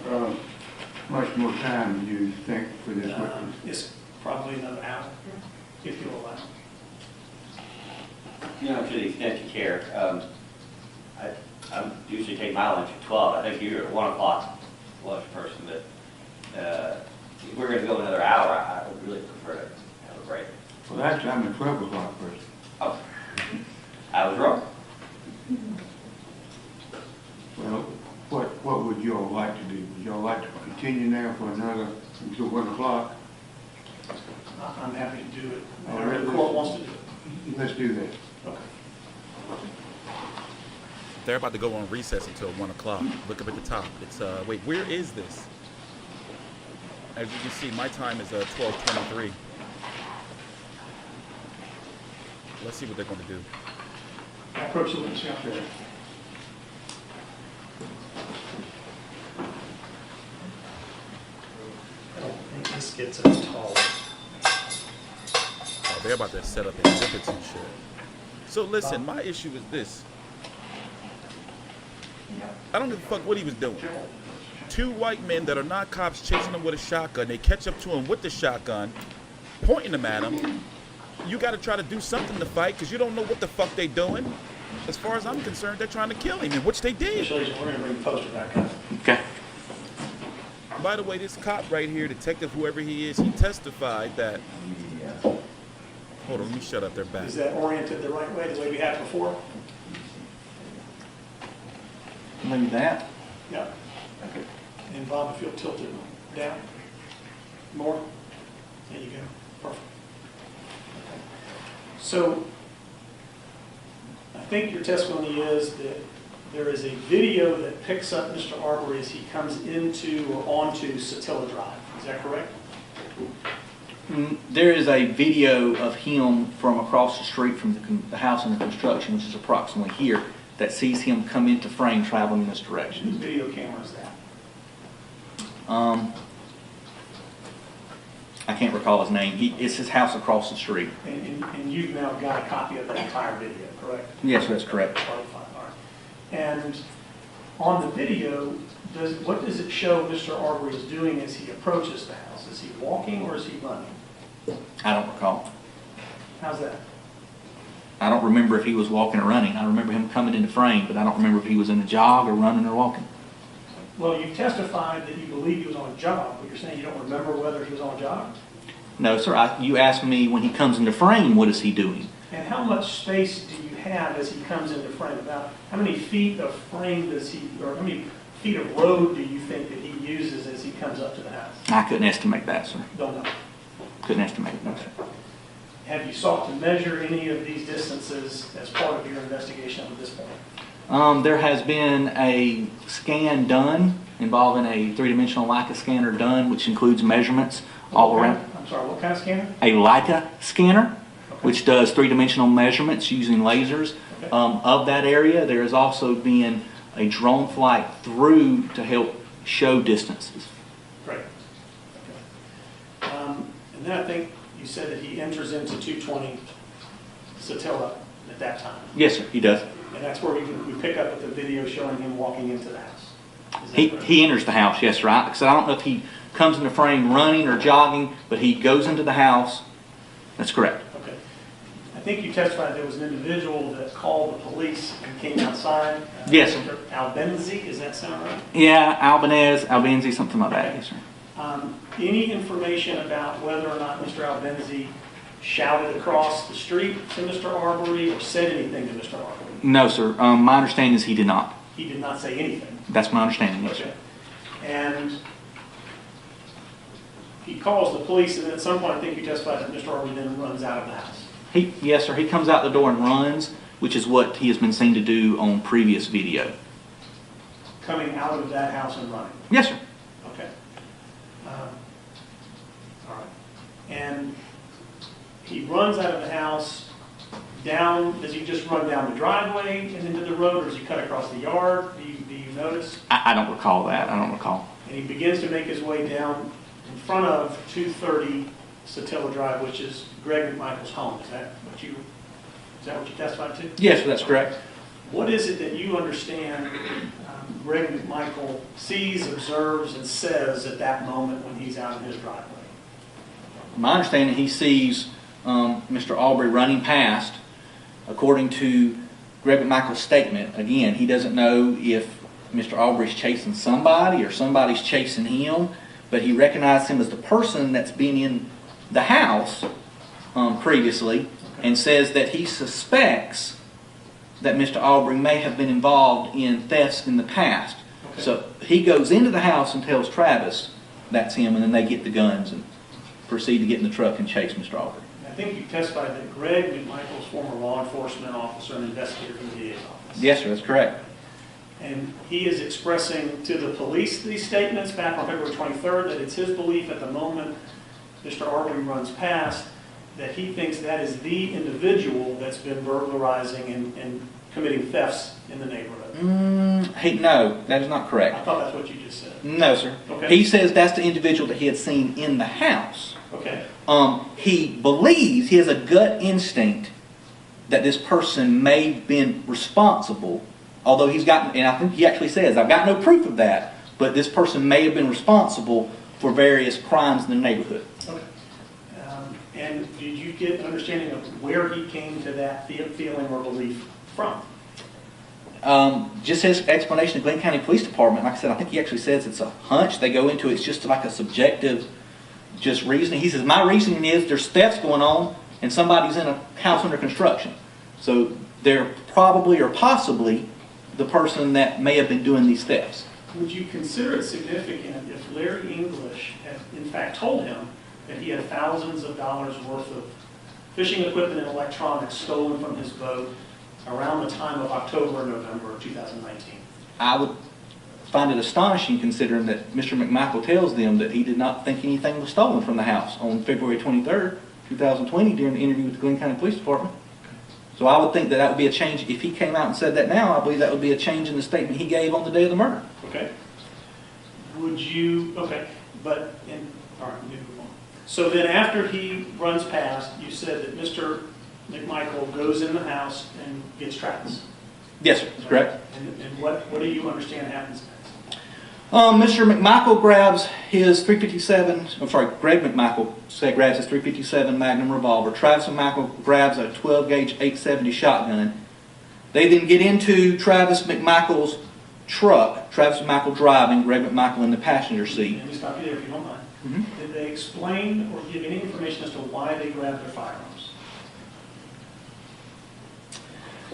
Your Honor. Much more time do you think for this witness? It's probably another hour, if you'll allow. You know, to the extent you care, I usually take my lunch at 12. I think you're at 1 o'clock lunch person, but if we're going to go another hour, I would really prefer to have a break. Well, actually, I'm a 12 o'clock person. Oh, I was wrong. Well, what would you all like to do? Would you all like to continue now for another, until 1 o'clock? I'm happy to do it. All Whatever right, the court wants to do it. Let's do that. Okay. They're about to go on recess until 1 o'clock. Look up at the top. It's wait, where is this? As you can see, my time is 12:23. Let's see what they're going to do. I approach the witness out there. I don't think this gets us tall. Oh, they're about to set up exhibits and shit. So listen, my issue is this. I don't give a fuck what he was doing. 2 white men that are not cops chasing him with a shotgun. They catch up to him with the shotgun, pointing them at him. You got to try to do something to fight because you don't know what the fuck they doing. As far as I'm concerned, they're trying to kill him, and which they did. We're going to bring the poster back up. Okay. By the way, this cop right here, detective, whoever he is, he testified that. Hold on, let me shut up. They're back. Is that oriented the right way, the way we had before? Maybe that. Yeah. Okay. And Bob, if you'll tilt it down more. There you go. Perfect. Okay. So I think your testimony is that there is a video that picks up Mr. Arbery as he comes into or onto Satilla Drive. Is that correct? There is a video of him from across the street from the house under construction, which is approximately here, that sees him come into frame traveling in this Whose direction. video camera is that? I can't recall his name. It's his house across the street. And you've now got a copy of the entire video, correct? Yes, that's correct. All right. And on the video, what does it show Mr. Arbery is doing as he approaches the house? Is he walking or is he running? I don't recall. How's that? I don't remember if he was walking or running. I remember him coming into frame, but I don't remember if he was in a jog or running or walking. Well, you testified that you believe he was on a jog, but you're saying you don't remember whether he was on a jog? No, sir. You asked me when he comes into frame, what is he doing? And how much space do you have as he comes into frame? About how many feet of frame does he, or how many feet of road do you think that he uses as he comes up to the house? I couldn't estimate that, sir. Don't know. Couldn't estimate it, no, sir. Have you sought to measure any of these distances as part of your investigation up to this point? There has been a scan done involving a 3-dimensional Leica scanner done, which includes measurements all around. I'm sorry, what kind of scanner? A Leica scanner, Okay. which does 3-dimensional measurements using lasers Okay. of that area. There has also been a drone flight through to help show distances. Great. Okay. And then I think you said that he enters into 220 Satilla at that time. Yes, sir, he does. And that's where we pick up with the video showing him walking into the house. Is that correct? He enters the house, yes, right? Because I don't know if he comes into frame running or jogging, but he goes into the house. That's correct. Okay. I think you testified there was an individual that called the police and came outside. Yes, sir. Mr. Albenzi, does that sound right? Yeah, Albenzi, something like that, Okay. yes, sir. Any information about whether or not Mr. Albenzi shouted across the street to Mr. Arbery or said anything to Mr. Arbery? No, sir. My understanding is he did not. He did not say anything. That's my understanding, yes, sir. Okay. And he calls the police, and then at some point, I think you testified that Mr. Arbery then runs out of the house. Yes, sir. He comes out the door and runs, which is what he has been seen to do on previous video. Coming out of that house and running. Yes, sir. Okay. All right. And he runs out of the house down, does he just run down the driveway and into the road, or does he cut across the yard? Do you notice? I don't recall that. I don't recall. And he begins to make his way down in front of 230 Satilla Drive, which is Greg McMichael's home. Is that what you testified to? Yes, sir, that's correct. What is it that you understand Greg McMichael sees, observes, and says at that moment when he's out in his driveway? My understanding, he sees Mr. Arbery running past. According to Greg McMichael's statement, again, he doesn't know if Mr. Arbery's chasing somebody or somebody's chasing him, but he recognized him as the person that's been in the house previously, and says that he suspects that Mr. Arbery may have been involved in thefts in the past. Okay. So he goes into the house and tells Travis that's him, and then they get the guns and proceed to get in the truck and chase Mr. Arbery. I think you testified that Greg McMichael's former law enforcement officer and investigator from the DA's office. Yes, sir, that's correct. And he is expressing to the police these statements back on February 23rd that it's his belief at the moment Mr. Arbery runs past that he thinks that is the individual that's been burglarizing and committing thefts in the neighborhood. No, that is not I correct. thought that's what you just said. No, sir. Okay. He says that's the individual that he had seen in the house. Okay. He believes, he has a gut instinct that this person may have been responsible, although he's gotten, and I think he actually says, I've got no proof of that, but this person may have been responsible for various crimes in the neighborhood. Okay. And did you get an understanding of where he came to that feeling or belief from? Just his explanation of Glenn County Police Department, like I said, I think he actually says it's a hunch. They go into it, it's just like a subjective just reasoning. He says, my reasoning is there's thefts going on and somebody's in a house under construction. So they're probably or possibly the person that may have been doing these thefts. Would you consider it significant if Larry English had in fact told him that he had thousands of dollars worth of fishing equipment and electronics stolen from his boat around the time of October or November of 2019? I would find it astonishing considering that Mr. McMichael tells them that he did not think anything was stolen from the house on February 23rd, 2020 during the interview with the Glenn County Police Department. So I would think that that would be a change. If he came out and said that now, I believe that would be a change in the statement he gave on the day of the murder. Okay. Would you, okay, but, all right, we move on. So then after he runs past, you said that Mr. McMichael goes in the house and gets Travis. Yes, sir, that's correct. And what do you understand happens next? Mr. McMichael grabs his Greg McMichael grabs his .357 Magnum revolver. Travis McMichael grabs a 12-gauge 870 shotgun. They then get into Travis McMichael's truck, Travis McMichael driving, Greg McMichael in the passenger seat. Let me stop you there if you don't mind. Mm-hmm. Did they explain or give any information as to why they grabbed their firearms?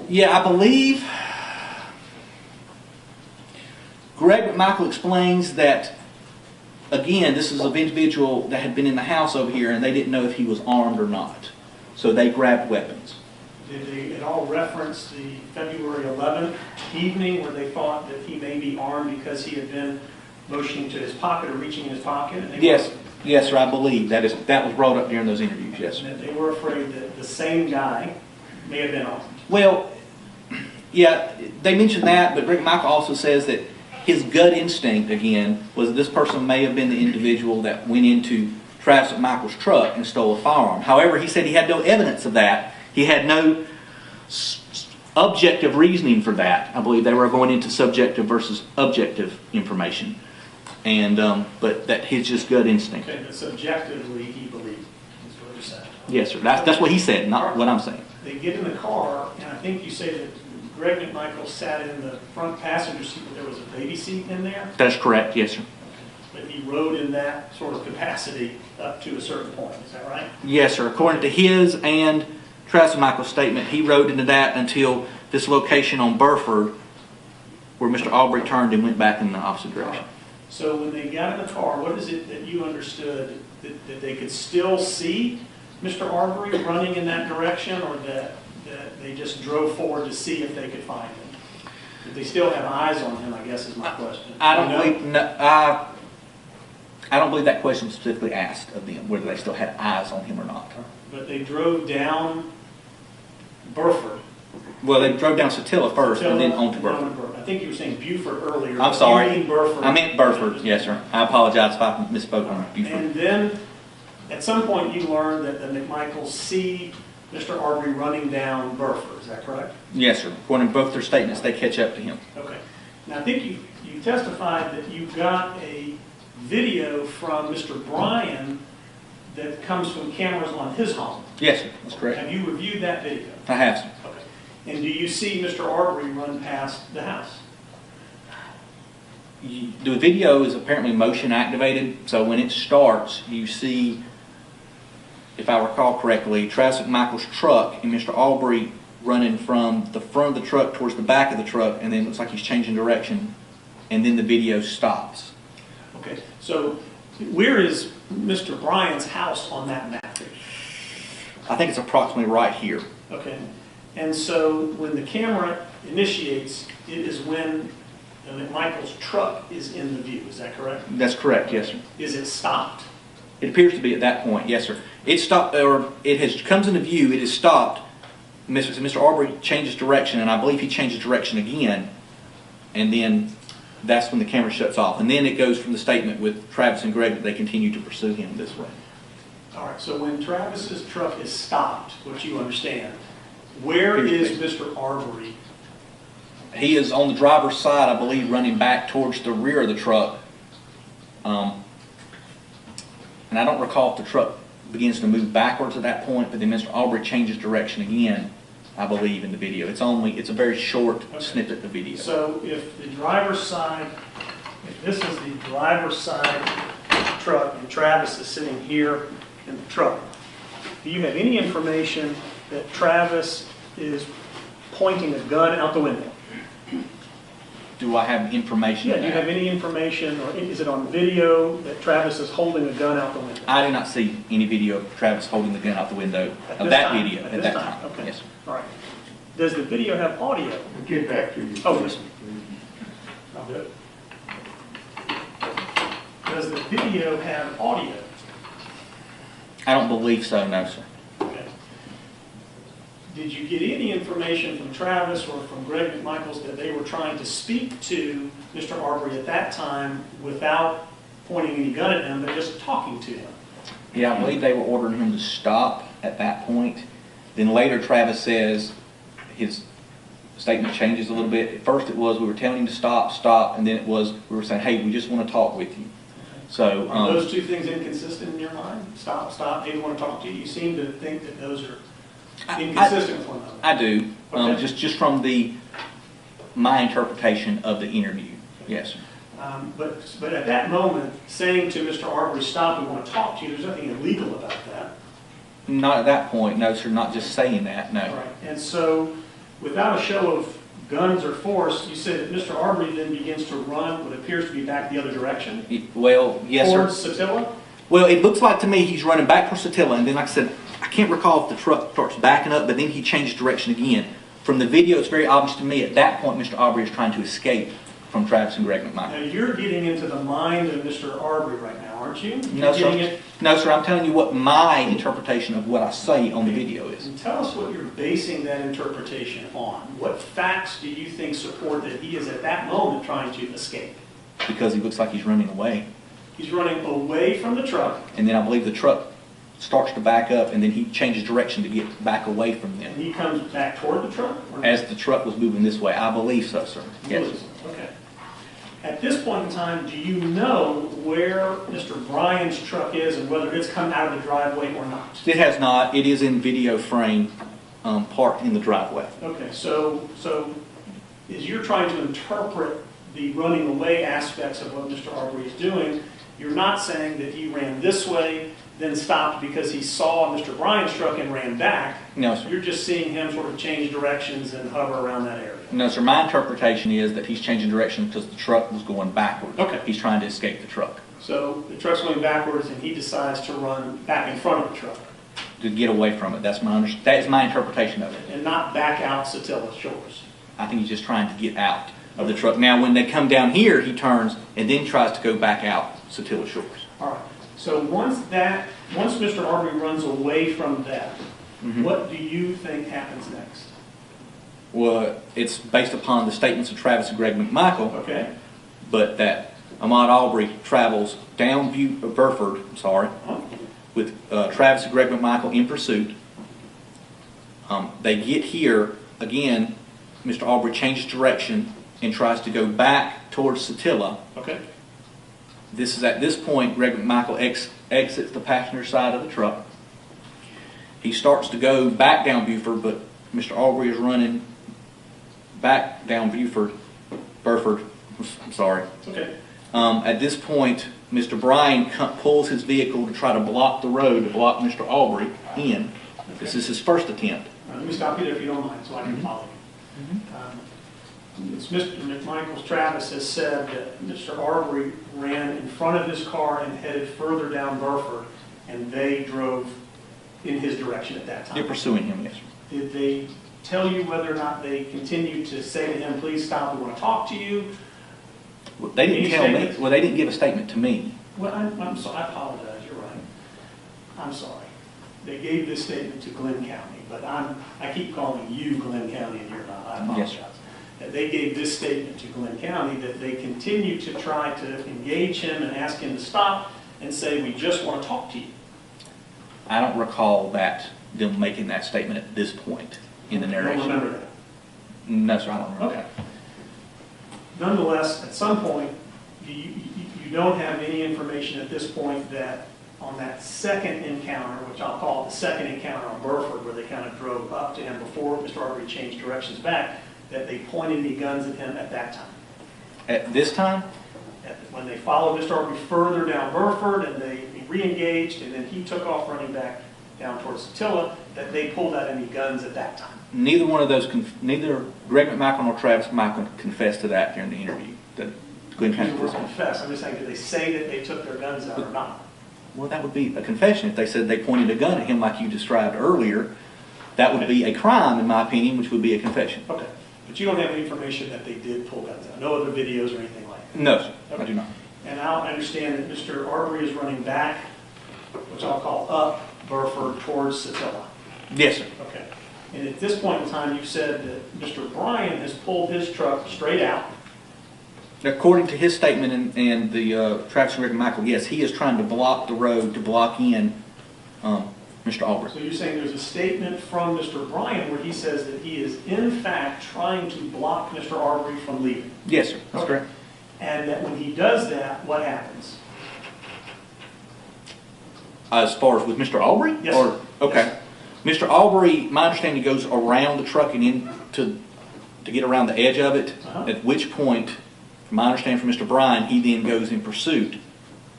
Yeah, I believe Greg McMichael explains that, again, this is an individual that had been in the house over here and they didn't know if he was armed or not. So they grabbed weapons. Did they at all reference the February 11th evening where they thought that he may be armed because he had been motioning to his pocket or reaching in his pocket? And Yes, sir, I believe that was brought up during those interviews, yes, sir. That they were afraid that the same guy may have been armed. Well, Yeah, they mentioned that, but Greg Michael also says that his gut instinct, again, was this person may have been the individual that went into Travis McMichael's truck and stole a firearm. However, he said he had no evidence of that. He had no objective reasoning for that. I believe they were going into subjective versus objective information. And, but that his just gut instinct. Okay, but subjectively, he believed, is what you're saying. Yes, sir. That's what he said, not what I'm saying. They get in the car, and I think you say that Greg McMichael sat in the front passenger seat, but there was a baby seat in there? That's correct, yes, sir. But he rode in that sort of capacity up to a certain point, is that right? Yes, sir. According to his and Travis McMichael's statement, he rode into that until this location on Burford, where Mr. Arbery turned and went back in the opposite direction. So when they got in the car, what is it that you understood that they could still see Mr. Arbery running in that direction, or that they just drove forward to see if they could find him? Did they still have eyes on him, I guess is my question. I don't believe that question was specifically asked of them, whether they still had eyes on him or not. But they drove down Burford. Well, they drove down Satilla first and then on to Down Burford. to Burford. I think you were saying Buford earlier. I'm but sorry. You mean Burford. I meant Burford, yes, sir. I apologize if I misspoke on Buford. And then, at some point, you learned that the McMichaels see Mr. Arbery running down Burford. Is that correct? Yes, sir. According to both their statements, they catch up to him. Okay. Now, I think you testified that you got a video from Mr. Bryan that comes from cameras on his home. Yes, sir. That's correct. Have you reviewed that video? I have, sir. Okay. And do you see Mr. Arbery run past the house? The video is apparently motion activated, so when it starts, you see, if I recall correctly, Travis McMichael's truck and Mr. Arbery running from the front of the truck towards the back of the truck, and then it looks like he's changing direction, and then the video stops. Okay. So where is Mr. Bryan's house on that map? I think it's approximately right here. Okay. And so when the camera initiates, it is when McMichael's truck is in the view. Is that correct? That's correct, yes, sir. Is it stopped? It appears to be at that point, yes, sir. It stopped, or it has comes into view. It is stopped. Mr. Arbery changes direction, and I believe he changes direction again, and then that's when the camera shuts off. And then it goes from the statement with Travis and Greg that they continue to pursue him this way. All right. So when Travis's truck is stopped, which you understand, where is Mr. Arbery? He is on the driver's side, I believe, running back towards the rear of the truck. And I don't recall if the truck begins to move backwards at that point, but then Mr. Arbery changes direction again, I believe, in the video. It's a very short snippet of video. So if the driver's side, if this is the driver's side truck and Travis is sitting here in the truck, do you have any information that Travis is pointing a gun out the window? Do I have information? Yeah, do you have any information, or is it on video that Travis is holding a gun out the window? I do not see any video of Travis holding the gun out the window At of this that time? video At at this that time? time. Okay. Yes, sir. All right. Does the video have audio? We'll get back to you. Oh, yes. I'll do it. Does the video have audio? I don't believe so, no, sir. Okay. Did you get any information from Travis or from Greg McMichaels that they were trying to speak to Mr. Arbery at that time without pointing any gun at him, but just talking to him? Yeah, I believe they were ordering him to stop at that point. Then later Travis says his statement changes a little bit. At first it was we were telling him to stop, and then it was we were saying, hey, we just want to talk with you. So Are those two things inconsistent in your mind? Stop, hey, we want to talk to you. You seem to think that those are inconsistent with one another. I do, Okay. just from my interpretation of the interview. Yes, sir. But at that moment, saying to Mr. Arbery, stop, we want to talk to you, there's nothing illegal about that. Not at that point, no, sir. Not just saying that, no. Right. And so, without a show of guns or force, you said that Mr. Arbery then begins to run what appears to be back the other direction? Well, yes, sir. Towards Satilla? Well, it looks like to me he's running back towards Satilla, and then, like I said, I can't recall if the truck starts backing up, but then he changes direction again. From the video, it's very obvious to me at that point Mr. Arbery is trying to escape from Travis and Greg McMichael. Now, you're getting into the mind of Mr. Arbery right now, aren't you? No, You're getting sir. it- No, sir, I'm telling you what my interpretation of what I say on the video is. And tell us what you're basing that interpretation on. What facts do you think support that he is at that moment trying to escape? Because he looks like he's running away. He's running away from the truck, And then I believe the truck starts to back up, and then he changes direction to get back away from and them. he comes back toward the truck? or not? As the truck was moving this way, I believe so, sir. Yes, sir. Okay. At this point in time, do you know where Mr. Bryan's truck is and whether it's come out of the driveway or not? It has not. It is in video frame, parked in the driveway. Okay, so as you're trying to interpret the running away aspects of what Mr. Arbery is doing, you're not saying that he ran this way, then stopped because he saw Mr. Bryan's truck and ran back. No, sir. You're just seeing him sort of change directions and hover around that area. No, sir. My interpretation is that he's changing direction because the truck was going backwards. Okay. He's trying to escape the truck So the truck's going backwards and he decides to run back in front of the truck to get away from it. That is my interpretation of it. and not back out Satilla Shores. I think he's just trying to get out of the truck. Now, when they come down here, he turns and then tries to go back out Satilla Shores. All right. So once Mr. Arbery runs away from that, what do you think happens next? Well, it's based upon the statements of Travis and Greg McMichael, Okay. but that Ahmaud Arbery travels down Burford, with Travis and Greg McMichael in pursuit. They get here, again, Mr. Arbery changes direction and tries to go back towards Satilla. Okay. This is at this point, Greg McMichael exits the passenger side of the truck. He starts to go back down Buford, but Mr. Arbery is running back down Burford. I'm sorry. It's okay. At this point, Mr. Bryan pulls his vehicle to try to block the road, to block Mr. Arbery in. This is his first attempt. Let me stop you there if you don't mind, so I can follow you. It's Mr. McMichael's Travis has said that Mr. Arbery ran in front of his car and headed further down Burford, and they drove in his direction at that time. They're pursuing him, yes, sir. Did they tell you whether or not they continued to say to him, please stop, we want to talk to you? Well, they didn't Any tell me. statements? Well, they didn't give a statement to me. Well, I'm sorry, I apologize, you're right. I'm sorry. They gave this statement to Glenn County, but I keep calling you Glenn County and you're not. I apologize. Yes, sir. That they gave this statement to Glenn County, that they continue to try to engage him and ask him to stop and say, we just want to talk to you. I don't recall them making that statement at this point in the You narration. don't remember that? No, sir, I don't remember. Okay. Nonetheless, at some point, you don't have any information at this point that on that second encounter, which I'll call the second encounter on Burford, where they kind of drove up to him before Mr. Arbery changed directions back, that they pointed any guns at him at that time. At this time, When they followed Mr. Arbery further down Burford and they re-engaged and then he took off running back down towards Satilla, that they pulled out any guns at that time. neither one of those, neither Greg McMichael nor Travis McMichael confessed to that during the interview. That Glenn Use County the word Police. confess. I'm just saying, did they say that they took their guns out or not? Well, that would be a confession. If they said they pointed a gun at him like you described earlier, that would be a crime, in my opinion, which would be a confession. Okay. But you don't have any information that they did pull guns out? No other videos or anything like that? No, sir, I do not. And I understand that Mr. Arbery is running back, which I'll call up Burford towards Satilla. Yes, sir. Okay. And at this point in time, you said that Mr. Bryan has pulled his truck straight out. According to his statement and the Travis and Greg McMichael, yes, he is trying to block the road, to block in Mr. Arbery. So you're saying there's a statement from Mr. Bryan where he says that he is in fact trying to block Mr. Arbery from leaving. Yes, sir. That's Okay. correct. And that when he does that, what happens? As far as with Mr. Arbery? Yes, Or, sir. okay. Mr. Arbery, my understanding, goes around the truck and in to get around the edge of it, at which point, from my understanding from Mr. Bryan, he then goes in pursuit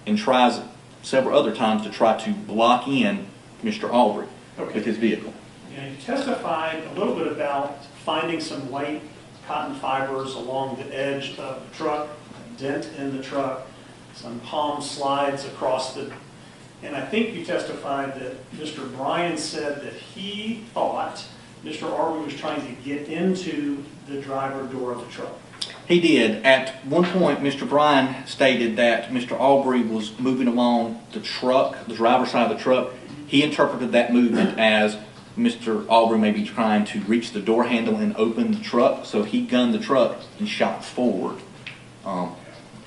and tries several other times to try to block in Mr. Arbery with his vehicle. And you testified a little bit about finding some white cotton fibers along the edge of the truck, a dent in the truck, some palm slides across the, and I think you testified that Mr. Bryan said that he thought Mr. Arbery was trying to get into the driver door of the truck. He did. At one point, Mr. Bryan stated that Mr. Arbery was moving along the truck, the driver's side of the truck. He interpreted that movement as Mr. Arbery may be trying to reach the door handle and open the truck, so he gunned the truck and shot forward.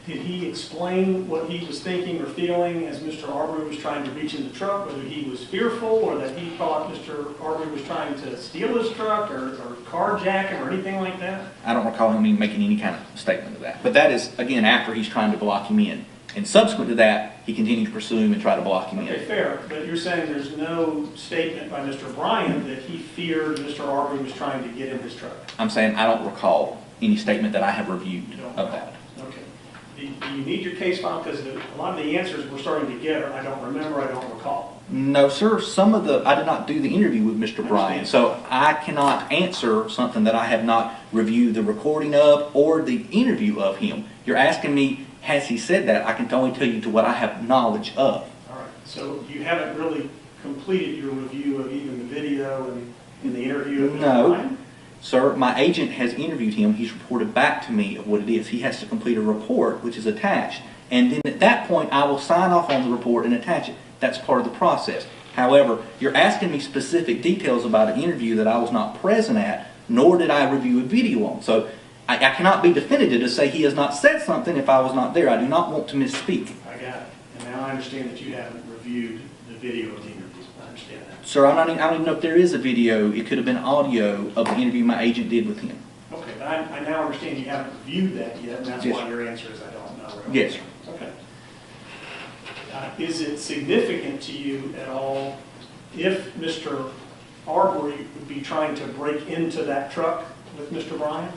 Did he explain what he was thinking or feeling as Mr. Arbery was trying to reach in the truck, whether he was fearful or that he thought Mr. Arbery was trying to steal his truck or carjack him or anything like that? I don't recall him even making any kind of statement of that. But that is, again, after he's trying to block him in. And subsequent to that, he continued to pursue him and try to block him Okay, in. fair, but you're saying there's no statement by Mr. Bryan that he feared Mr. Arbery was trying to get in his truck? I'm saying I don't recall any statement that I have reviewed You don't of recall. that. Okay. Do you need your case file? Because a lot of the answers we're starting to get are, I don't remember, I don't recall. No, sir. I did not do the interview with Mr. Bryan, so I cannot answer something that I have not reviewed the recording of or the interview of him. You're asking me, has he said that? I can only tell you to what I have knowledge of. All right, so you haven't really completed your review of even the video and the interview of Mr. No. Bryan? Sir, my agent has interviewed him. He's reported back to me of what it is. He has to complete a report, which is attached. And then at that point, I will sign off on the report and attach it. That's part of the process. However, you're asking me specific details about an interview that I was not present at, nor did I review a video on. So I cannot be definitive to say he has not said something if I was not there. I do not want to misspeak. I got it. And now I understand that you haven't reviewed the video of the interview. I understand that. Sir, I don't even know if there is a video. It could have been audio of the interview my agent did with him. Okay, but I now understand you haven't reviewed that yet, and that's Yes, why sir. your answer is I don't know. Yes, sir. Okay. Is it significant to you at all if Mr. Arbery would be trying to break into that truck with Mr. Bryan?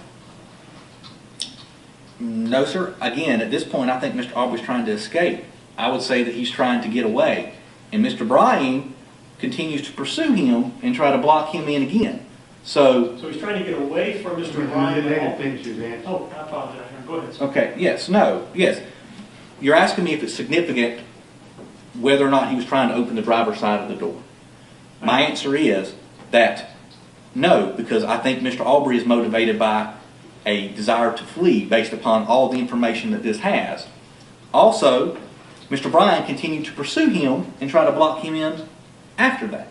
No, sir. Again, at this point, I think Mr. Arbery's trying to escape. I would say that he's trying to get away. And Mr. Bryan continues to pursue him and try to block him in again. So So he's trying to get away from Mr. You Bryan. didn't finish his answer. Oh, I apologize. Go ahead, sir. okay, yes, no, yes. You're asking me if it's significant whether or not he was trying to open the driver's side of the door. My answer is that no, because I think Mr. Arbery is motivated by a desire to flee based upon all the information that this has. Also, Mr. Bryan continued to pursue him and try to block him in after that.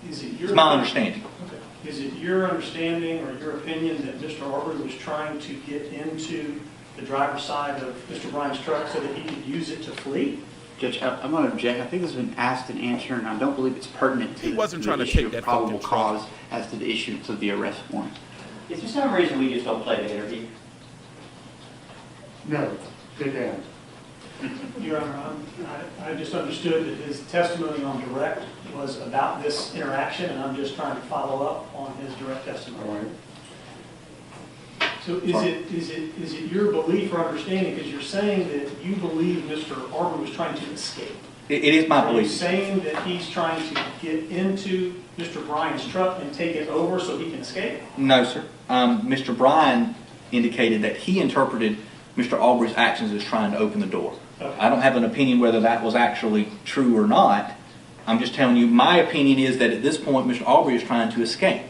Is it It's your my understanding. Okay. Is it your understanding or your opinion that Mr. Arbery was trying to get into the driver's side of Mr. Bryan's truck so that he could use it to flee? Judge, I'm going to object. I think this has been asked and answered, and I don't believe it's pertinent to He wasn't the trying to issue take of that probable fucking truck. cause as to the issuance of the arrest warrant. Is there some reason we just don't play the interview? No, sit down. Your Honor, I just understood that his testimony on direct was about this interaction, and I'm just trying to follow up on his direct All testimony. right. So is it your belief or understanding, because you're saying that you believe Mr. Arbery was trying to escape? It is my Are you belief. saying that he's trying to get into Mr. Bryan's truck and take it over so he can escape? No, sir. Mr. Bryan indicated that he interpreted Mr. Arbery's actions as trying to open the door. Okay. I don't have an opinion whether that was actually true or not. I'm just telling you, my opinion is that at this point, Mr. Arbery is trying to escape.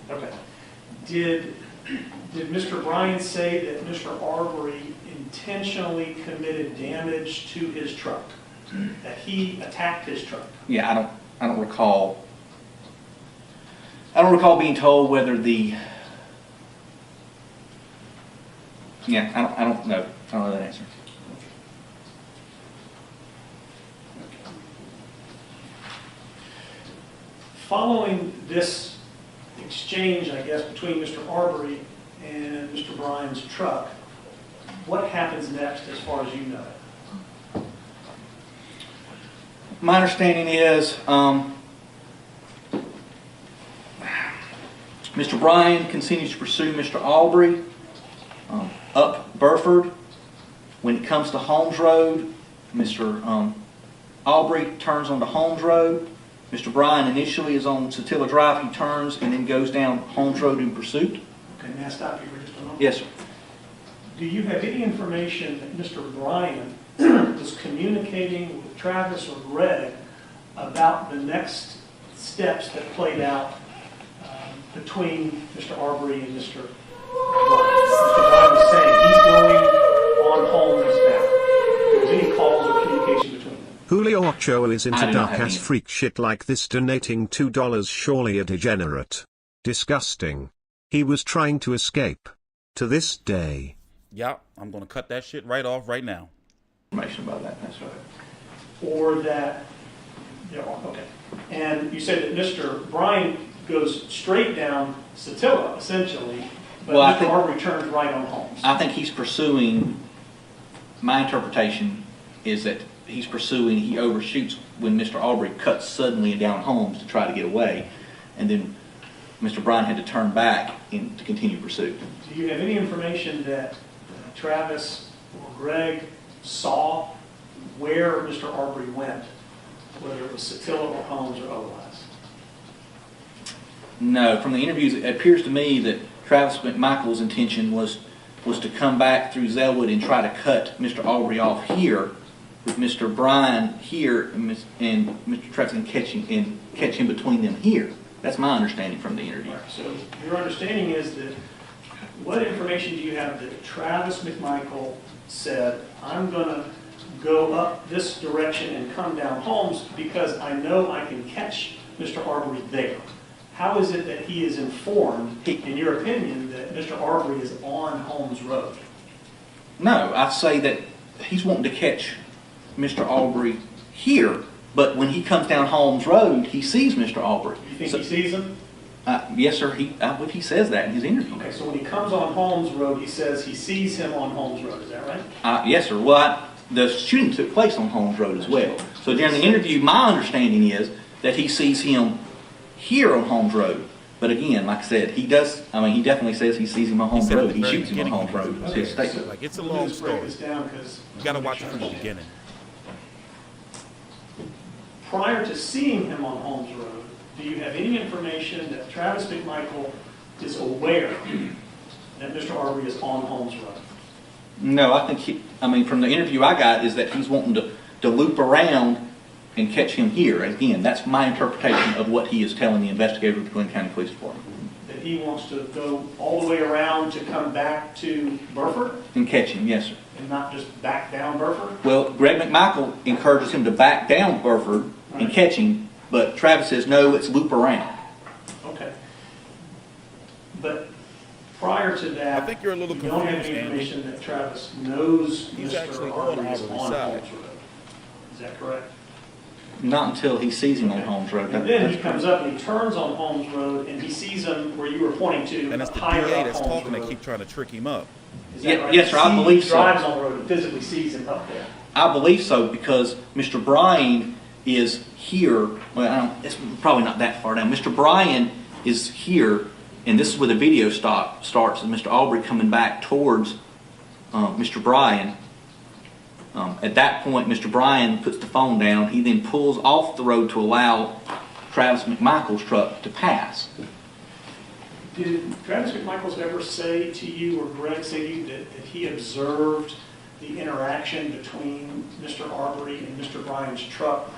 Okay. Did Mr. Bryan say that Mr. Arbery intentionally committed damage to his truck? That he attacked his truck? Yeah, I don't recall. I don't recall being told whether the. Yeah, I don't know. I don't know that answer. Following this exchange, I guess, between Mr. Arbery and Mr. Bryan's truck, what happens next as far as you know? My understanding is Mr. Bryan continues to pursue Mr. Arbery up Burford. When it comes to Holmes Road, Mr. Arbery turns onto Holmes Road. Mr. Bryan initially is on Satilla Drive. He turns and then goes down Holmes Road in pursuit. Okay, may I stop you for just a moment? Yes, sir. Do you have any information that Mr. Bryan was communicating with Travis or Greg about the next steps that played out between Mr. Arbery and Mr. Bryan? Mr. Bryan was saying Joel is I into do not have dark-ass any. freak shit like this, donating $2 surely a degenerate. Disgusting. He was trying to escape. To this day. Yeah, I'm gonna cut that shit right off right now. Information about that, that's right. Or that, yeah, okay. And you said that Mr. Bryan goes straight down Satilla, essentially, but Well, I Mr. think- Arbery turns right on Holmes. I think he's pursuing, my interpretation is that he overshoots when Mr. Arbery cuts suddenly down Holmes to try to get away, and then Mr. Bryan had to turn back to continue pursuit. Do you have any information that Travis or Greg saw where Mr. Arbery went, whether it was Satilla or Holmes or otherwise? No, from the interviews, it appears to me that Travis McMichael's intention was to come back through Zellwood and try to cut Mr. Arbery off here, with Mr. Bryan here and Mr. Travis and catch him between them here. That's my understanding from the interview. All right, so your understanding is that, what information do you have that Travis McMichael said, I'm going to go up this direction and come down Holmes because I know I can catch Mr. Arbery there? How is it that he is informed, in your opinion, that Mr. Arbery is on Holmes Road? No, I say that he's wanting to catch Mr. Arbery here, but when he comes down Holmes Road, he sees Mr. Arbery. You think So- he sees him? Yes, sir. I believe he says that in his interview. Okay, so when he comes on Holmes Road, he says he sees him on Holmes Road, is that right? Yes, sir. Well, the shooting took place on Holmes Road as well. So during the interview, my understanding is that he sees him here on Holmes Road. But again, like I said, he definitely says he sees him on Holmes said at Road. the He very shoots him on beginning Holmes of the Road. That's his Okay, statement. Like, it's a let me long just break story. this down because You gotta watch it from the beginning. prior to seeing him on Holmes Road, do you have any information that Travis McMichael is aware that Mr. Arbery is on Holmes Road? No, I think from the interview I got is that he's wanting to loop around and catch him here. Again, that's my interpretation of what he is telling the investigator of the Glenn County Police Department. That he wants to go all the way around to come back to Burford And catch him, yes, sir. and not just back down Burford? Well, Greg McMichael encourages him to back down Burford and catch him, but Travis says, no, let's loop around. Okay. But prior to that, I think you're a little you don't have confused, any Andy. information that Travis knows He's Mr. actually on Arbery is Arbery's on side. Holmes Road. Is that correct? Not until he sees him on Holmes Road. And then he comes up and he turns on Holmes Road and he sees him where you were pointing to, And it's the higher DA up that's Holmes talking that Road. keep trying to trick him up. Is that Yeah, right? yes, sir, I believe He so. drives on the road and physically sees him up there. I believe so because Mr. Bryan is here. Well, it's probably not that far down. Mr. Bryan is here, and this is where the video starts, and Mr. Arbery coming back towards Mr. Bryan. At that point, Mr. Bryan puts the phone down. He then pulls off the road to allow Travis McMichael's truck to pass. Did Travis McMichaels ever say to you or Greg say to you that he observed the interaction between Mr. Arbery and Mr. Bryan's truck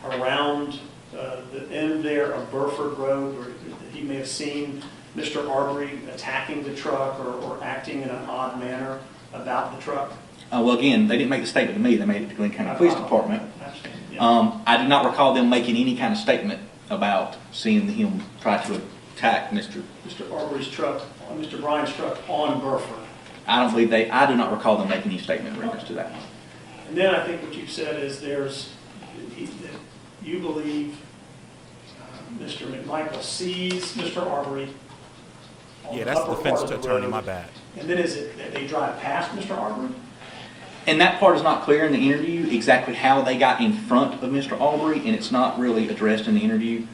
around the end there of Burford Road, where he may have seen Mr. Arbery attacking the truck or acting in an odd manner about the truck? Well, again, they didn't make the statement to me. They made it to Glenn County Police Department. I understand, yeah. I do not recall them making any kind of statement about seeing him try to attack Mr. Mr. Arbery's truck, Mr. Bryan's truck on Burford. I do not recall them making any statement in reference to that. And then I think what you've said is that you believe Mr. McMichael sees Mr. Arbery on Yeah, the that's the upper defense part of the attorney, road. my bad. And then is it that they drive past Mr. Arbery? And that part is not clear in the interview, exactly how they got in front of Mr. Arbery, and it's not really addressed in the interview.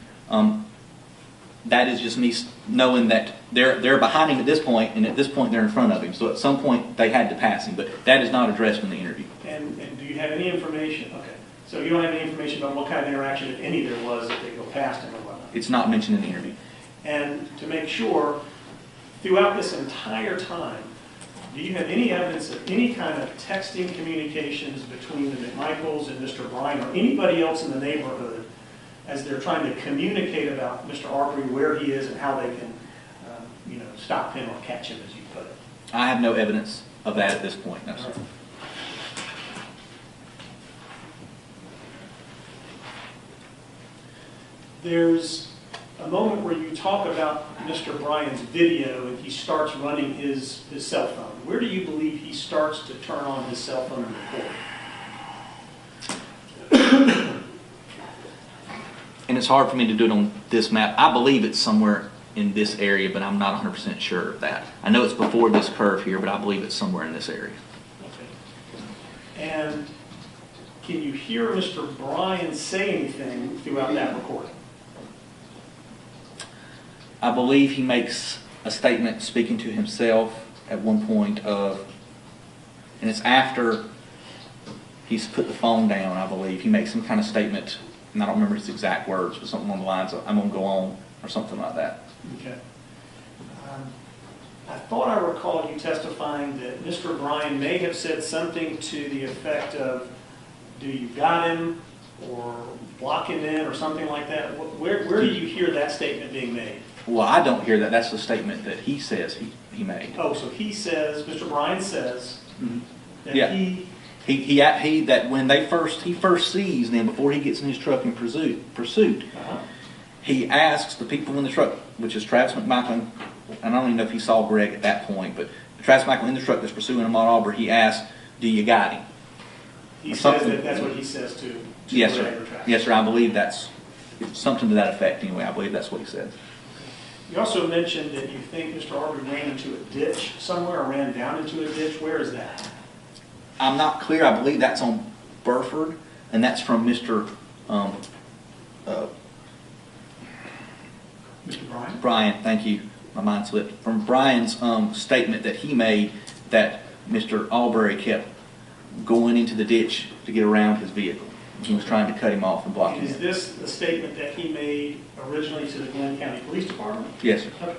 That is just me knowing that they're behind him at this point, and at this point they're in front of him. So at some point they had to pass him, but that is not addressed in the interview. And do you have any information? Okay. So you don't have any information about what kind of interaction, if any, there was if they go past him or whatnot? It's not mentioned in the interview. And to make sure, throughout this entire time, do you have any evidence of any kind of texting communications between the McMichaels and Mr. Bryan or anybody else in the neighborhood as they're trying to communicate about Mr. Arbery, where he is and how they can, stop him or catch him, as you put it? I have no evidence of that at this point, no, sir. There's a moment where you talk about Mr. Bryan's video and he starts running his cell phone. Where do you believe he starts to turn on his cell phone and record? And it's hard for me to do it on this map. I believe it's somewhere in this area, but I'm not 100% sure of that. I know it's before this curve here, but I believe it's somewhere in this area. Okay. And can you hear Mr. Bryan say anything throughout that recording? I believe he makes a statement speaking to himself at one point of, and it's after he's put the phone down, I believe. He makes some kind of statement, and I don't remember his exact words, but something along the lines of, I'm going to go on, or something like that. Okay. I thought I recalled you testifying that Mr. Bryan may have said something to the effect of, do you got him, or block him in, or something like that. Where do you hear that statement being made? Well, I don't hear that. That's the statement that he says he made. Oh, so he says, Mr. Bryan says, that Yeah. he That when he first sees them before he gets in his truck in pursuit, he asks the people in the truck, which is Travis McMichael, and I don't even know if he saw Greg at that point, but Travis McMichael in the truck that's pursuing Ahmaud Arbery, he asks, do you got him? He says that's what he says to Yes, Greg sir. or Travis. Yes, sir. I believe that's something to that effect anyway. I believe that's what he said. You also mentioned that you think Mr. Arbery ran into a ditch somewhere, or ran down into a ditch. Where is that? I'm not clear. I believe that's on Burford, and that's from Mr. Mr. Bryan? Bryan. Thank you. My mind slipped. From Bryan's statement that he made that Mr. Arbery kept going into the ditch to get around his vehicle. He was trying to cut him off and block him Is in. this the statement that he made originally to the Glenn County Police Department? Yes, sir. Okay.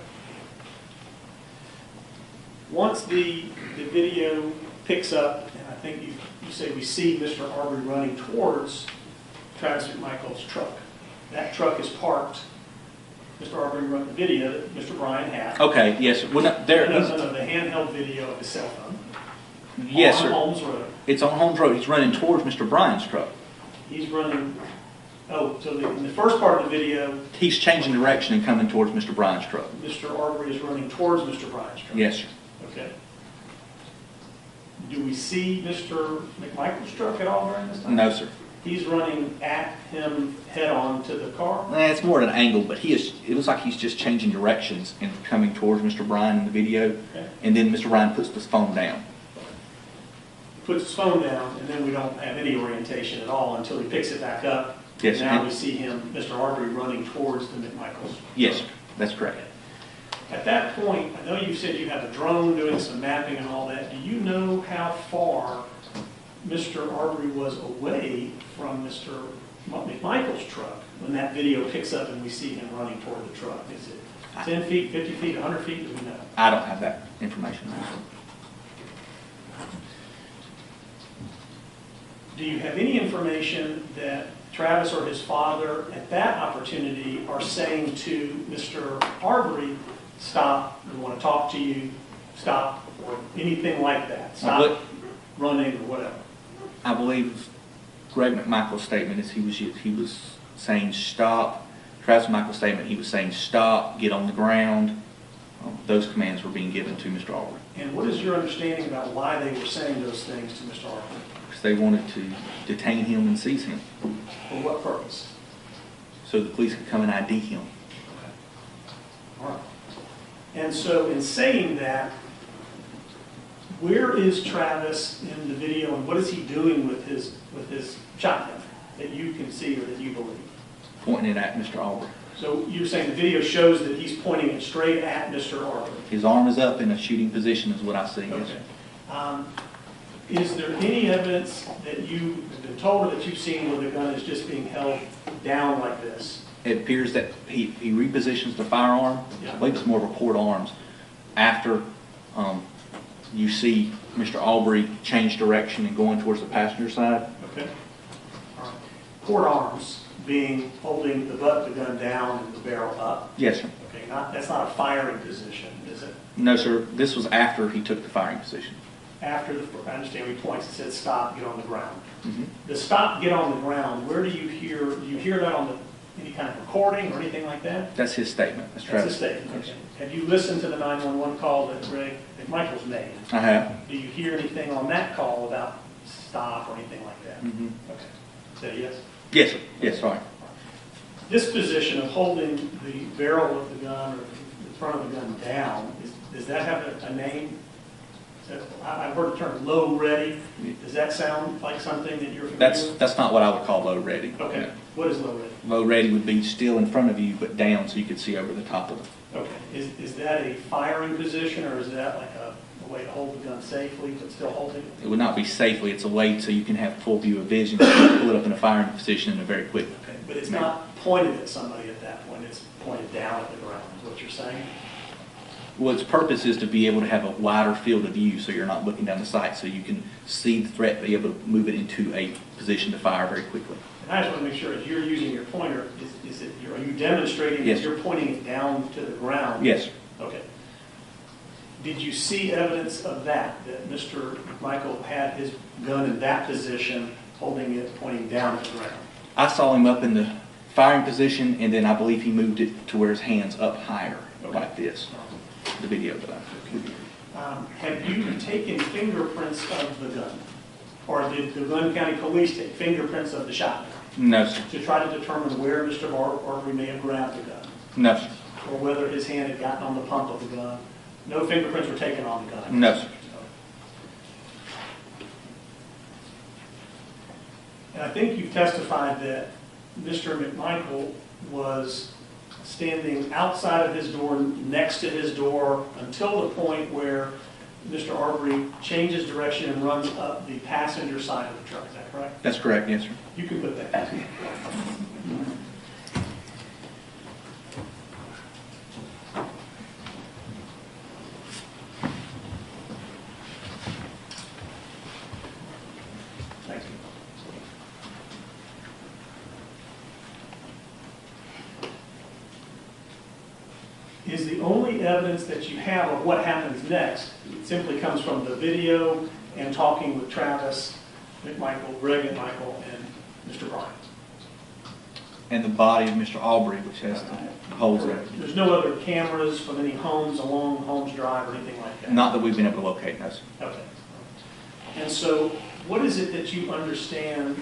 Once the video picks up, and I think you say we see Mr. Arbery running towards Travis McMichael's truck. That truck is parked. Mr. Arbery run the video that Mr. Bryan had. Okay, yes, sir. Well, no, The handheld video of his cell phone. yes, On sir. Holmes Road. It's on Holmes Road. He's running towards Mr. Bryan's truck. He's running, so in the first part of the video, He's changing direction and coming towards Mr. Bryan's truck. Mr. Arbery is running towards Mr. Bryan's truck. Yes, sir. Okay. Do we see Mr. McMichael's truck at all during this time? No, sir. He's running at him head-on to the car? It's more at an angle, but it looks like he's just changing directions and coming towards Mr. Bryan in the video. Okay. And then Mr. Bryan puts his phone down. Puts his phone down, and then we don't have any orientation at all until he picks it back up. Yes, sir. Now we see him, Mr. Arbery, running towards the McMichaels. Yes, sir. That's correct. At that point, I know you said you have a drone doing some mapping and all that. Do you know how far Mr. Arbery was away from Mr. McMichael's truck when that video picks up and we see him running toward the truck? Is it 10 feet, 50 feet, 100 feet? Do we know? I don't have that information. Do you have any information that Travis or his father at that opportunity are saying to Mr. Arbery, stop, we want to talk to you, stop, or anything like that? Stop running or whatever. I believe Greg McMichael's statement is he was saying stop. Travis McMichael's statement, he was saying stop, get on the ground. Those commands were being given to Mr. Arbery. And what is your understanding about why they were saying those things to Mr. Arbery? Because they wanted to detain him and seize him For what purpose? so the police could come and ID him. All right. And so in saying that, where is Travis in the video and what is he doing with his shotgun that you can see or that you believe? Pointing it at Mr. Arbery. So you're saying the video shows that he's pointing it straight at Mr. Arbery? His arm is up in a shooting position is what I see. Yes, Okay. Is there any evidence that you've been told or that you've seen where the gun is just being held down like this? It appears that he repositions the firearm. Yeah. I believe it's more report arms. After you see Mr. Arbery change direction and going towards the passenger side. Okay. All right. Port arms being holding the butt of the gun down and the barrel up. Yes, sir. Okay. That's not a firing position, is it? No, sir. This was after he took the firing position. After I understand he points and said stop, get on the ground. Mm-hmm. The stop, get on the ground, where do you hear that on any kind of recording or anything like that? That's his statement. That's Travis. his statement, okay. Have you listened to the 911 call that Greg McMichael's made? I have. Do you hear anything on that call about stop or anything like that? Mm-hmm. Okay. Say yes? Yes, sir. Yes, sorry. This position of holding the barrel of the gun or the front of the gun down, does that have a name? I've heard the term low ready. Does that sound like something that you're familiar with? That's not what I would call low ready. Okay. What is low ready? Low ready would be still in front of you, but down so you could see over the top of it. Okay. Is that a firing position, or is that like a way to hold the gun safely but still holding it? It would not be safely. It's a way so you can have full view of vision, pull it up in a firing position in a very quick. Okay. But it's not pointed at somebody at that point. It's pointed down at the ground, is what you're saying? Well, its purpose is to be able to have a wider field of view so you're not looking down the sight, so you can see the threat, be able to move it into a position to fire very quickly. And I just want to make sure, as you're using your pointer, are you demonstrating Yes, that you're pointing it down to the ground? Yes, sir. Okay. Did you see evidence of that Mr. McMichael had his gun in that position, holding it, pointing down at the ground? I saw him up in the firing position, and then I believe he moved it to where his hand's up higher, like this. The video that I took. Have you taken fingerprints of the gun? Or did the Glenn County Police take fingerprints of the shotgun No, sir. to try to determine where Mr. Arbery may have grabbed the gun? No, sir. Or whether his hand had gotten on the pump of the gun? No fingerprints were taken on the gun? No, sir. And I think you've testified that Mr. McMichael was standing outside of his door, next to his door, until the point where Mr. Arbery changes direction and runs up the passenger side of the truck. Is that correct? That's correct, yes, sir. You can put that back. Thank you. Is the only evidence that you have of what happens next, it simply comes from the video and talking with Travis McMichael, Greg McMichael, and Mr. Bryan? And the body of Mr. Arbery, which has the holes in it. There's no other cameras from any homes along Holmes Drive or anything like that? Not that we've been able to locate, no, sir. Okay. And so what is it that you understand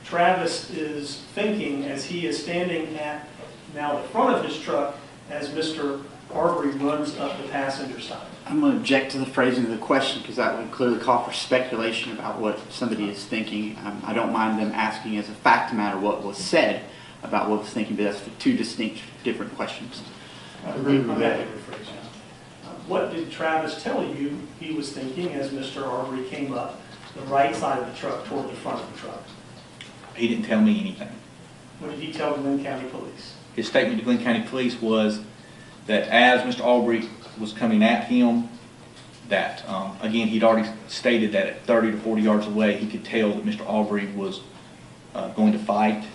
Travis is thinking as he is standing at now the front of his truck as Mr. Arbery runs up the passenger side? I'm going to object to the phrasing of the question because that would clearly call for speculation about what somebody is thinking. I don't mind them asking as a fact matter what was said about what was thinking, but that's two distinct, different questions. I agree with that. What did Travis tell you he was thinking as Mr. Arbery came up the right side of the truck toward the front of the truck? He didn't tell me anything. What did he tell the Glenn County Police? His statement to Glenn County Police was that as Mr. Arbery was coming at him, that, again, he'd already stated that at 30 to 40 yards away, he could tell that Mr. Arbery was going to fight.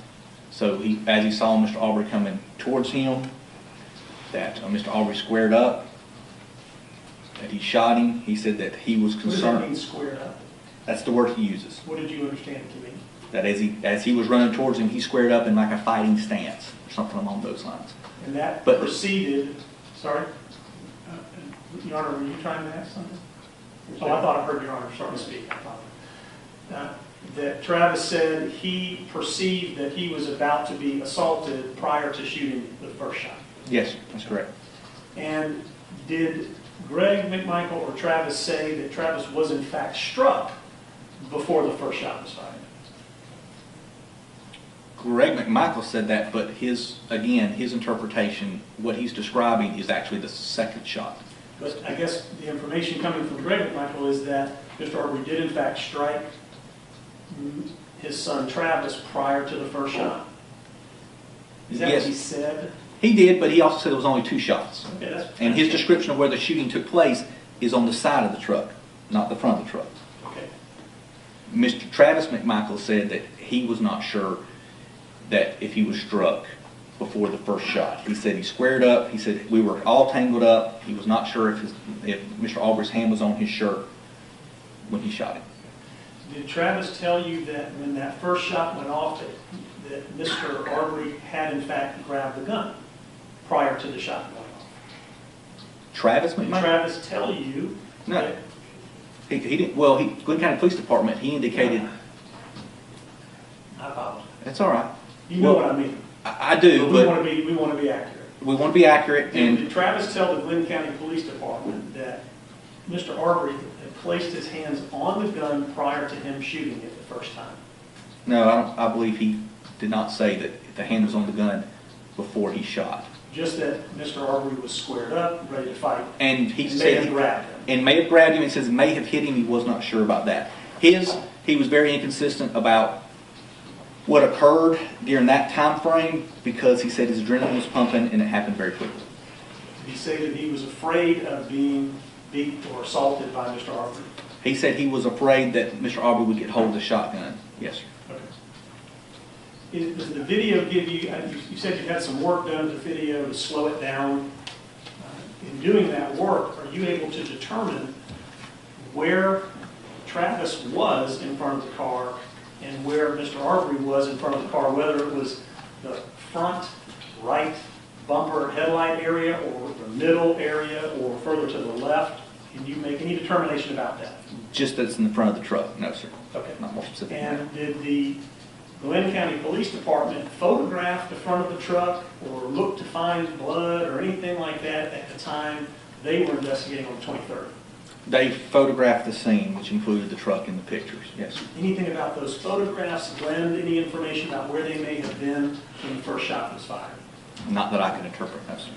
So as he saw Mr. Arbery coming towards him, that Mr. Arbery squared up, that he shot him. He said that he was concerned. What does that mean, squared up? That's the word he uses. What did you understand it to mean? That as he was running towards him, he squared up in like a fighting stance, or something along those lines. And that But- proceeded, sorry? Your Honor, were you trying to ask something? Oh, I thought I heard Your Honor starting to speak. I thought. That Travis said he perceived that he was about to be assaulted prior to shooting the first shot. Yes, that's correct. And did Greg McMichael or Travis say that Travis was in fact struck before the first shot was fired? Greg McMichael said that, but his interpretation, what he's describing is actually the second shot. But I guess the information coming from Greg McMichael is that Mr. Arbery did in fact strike his son Travis prior to the first shot. Is that Yes. what he said? He did, but he also said it was only 2 shots. Okay, that's And his description of where the shooting took place is on the side of the truck, not the front of the truck. Okay. Mr. Travis McMichael said that he was not sure that if he was struck before the first shot. He said he squared up. He said we were all tangled up. He was not sure if Mr. Arbery's hand was on his shirt when he shot him. Did Travis tell you that when that first shot went off, that that Mr. Arbery had in fact grabbed the gun prior to the shot going off? Travis Did McMichael? Travis tell you? No. that- He didn't, well, Glenn County Police Department, he indicated, I apologize. that's all right. You know Well, what I mean. I do, But but we want to be accurate. we want to be accurate, Did and Travis tell the Glenn County Police Department that Mr. Arbery had placed his hands on the gun prior to him shooting it the first time? no, I believe he did not say that the hand was on the gun before he shot. Just that Mr. Arbery was squared up, ready to fight, And he and may said, have grabbed him. and may have grabbed him, and says may have hit him, he was not sure about that. He was very inconsistent about what occurred during that time frame, because he said his adrenaline was pumping and it happened very quickly. Did he say that he was afraid of being beat or assaulted by Mr. Arbery? He said he was afraid that Mr. Arbery would get hold of the shotgun. Yes, sir. Okay. Does the video give you, you said you had some work done to the video to slow it down. In doing that work, are you able to determine where Travis was in front of the car and where Mr. Arbery was in front of the car, whether it was the front right bumper headlight area or the middle area or further to the left? Can you make any determination about that? Just that's in the front of the truck. No, sir. Okay. Not more specific. than that. And did the Glenn County Police Department photograph the front of the truck or look to find blood or anything like that at the time they were investigating on the 23rd? They photographed the scene, which included the truck in the pictures. Yes, sir. Anything about those photographs lend any information about where they may have been when the first shot was fired? Not that I can interpret. No, sir.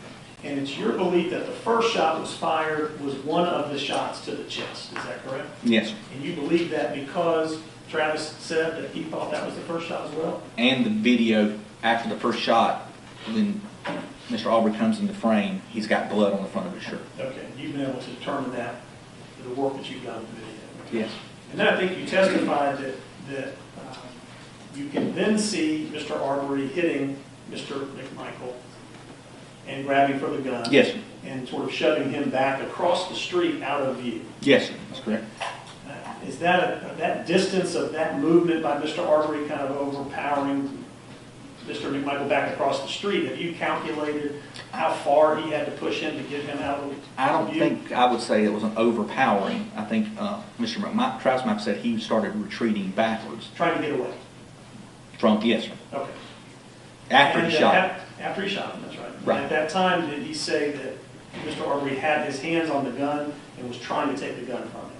And it's your belief that the first shot was fired was one of the shots to the chest, is that correct? Yes, sir. And you believe that because Travis said that he thought that was the first shot as well? And the video after the first shot, when Mr. Arbery comes in the frame, he's got blood on the front of his shirt. Okay, you've been able to determine that through the work that you've done with the video? Yes. And then I think you testified that you can then see Mr. Arbery hitting Mr. McMichael and grabbing for the gun. Yes, sir. And sort of shoving him back across the street out of view. Yes, sir. That's correct. Is that that distance of that movement by Mr. Arbery kind of overpowering Mr. McMichael back across the street? Have you calculated how far he had to push him to get him out of view? I don't think I would say it was an overpowering. I think Mr. Travis McMichael said he started retreating backwards Trying to get away. from, yes, sir. Okay. After And, he shot. After he shot him, that's right. Right. And at that time, did he say that Mr. Arbery had his hands on the gun and was trying to take the gun from him?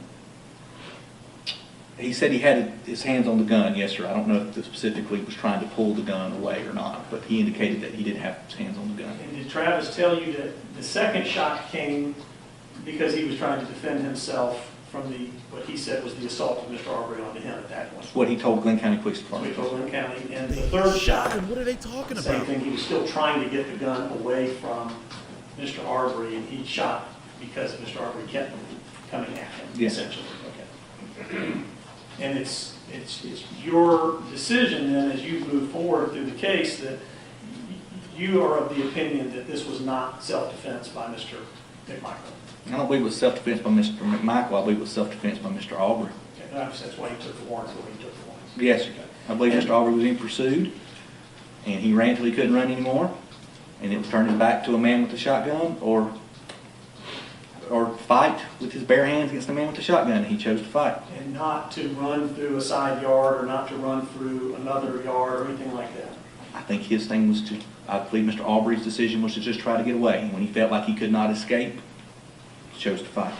He said he had his hands on the gun, yes, sir. I don't know if he specifically was trying to pull the gun away or not, but he indicated that he did have his hands on the gun. And did Travis tell you that the second shot came because he was trying to defend himself from what he said was the assault of Mr. Arbery onto him at that point? That's what he told Glenn County Police So he Department. told Glenn County. And the third shot, And what are they talking same about? thing, he was still trying to get the gun away from Mr. Arbery, and he shot because Mr. Arbery kept coming at him, Yes. essentially. Okay. And it's your decision then, as you move forward through the case, that you are of the opinion that this was not self-defense by Mr. McMichael. I don't believe it was self-defense by Mr. McMichael. I believe it was self-defense by Mr. Arbery. Okay, that's why he took the warrant, the way he took the warrant. Yes, sir. I believe Mr. Arbery was being pursued, and he ran till he couldn't run anymore, and it was turning back to a man with a shotgun, or fight with his bare hands against the man with the shotgun, and he chose to fight. And not to run through a side yard or not to run through another yard or anything like that. I think his thing was to, I believe Mr. Arbery's decision was to just try to get away. And when he felt like he could not escape, he chose to fight.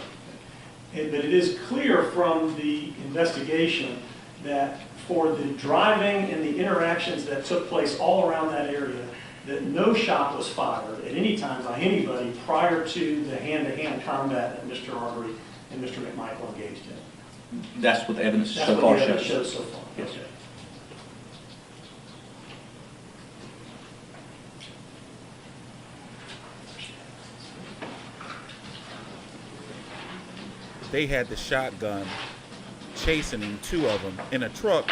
But it is clear from the investigation that for the driving and the interactions that took place all around that area, that no shot was fired at any time by anybody prior to the hand-to-hand combat that Mr. Arbery and Mr. McMichael engaged in. That's what the evidence That's so what far the evidence shows. shows so far. Yes. Okay. They had the shotgun chasing him, two of them, in a truck.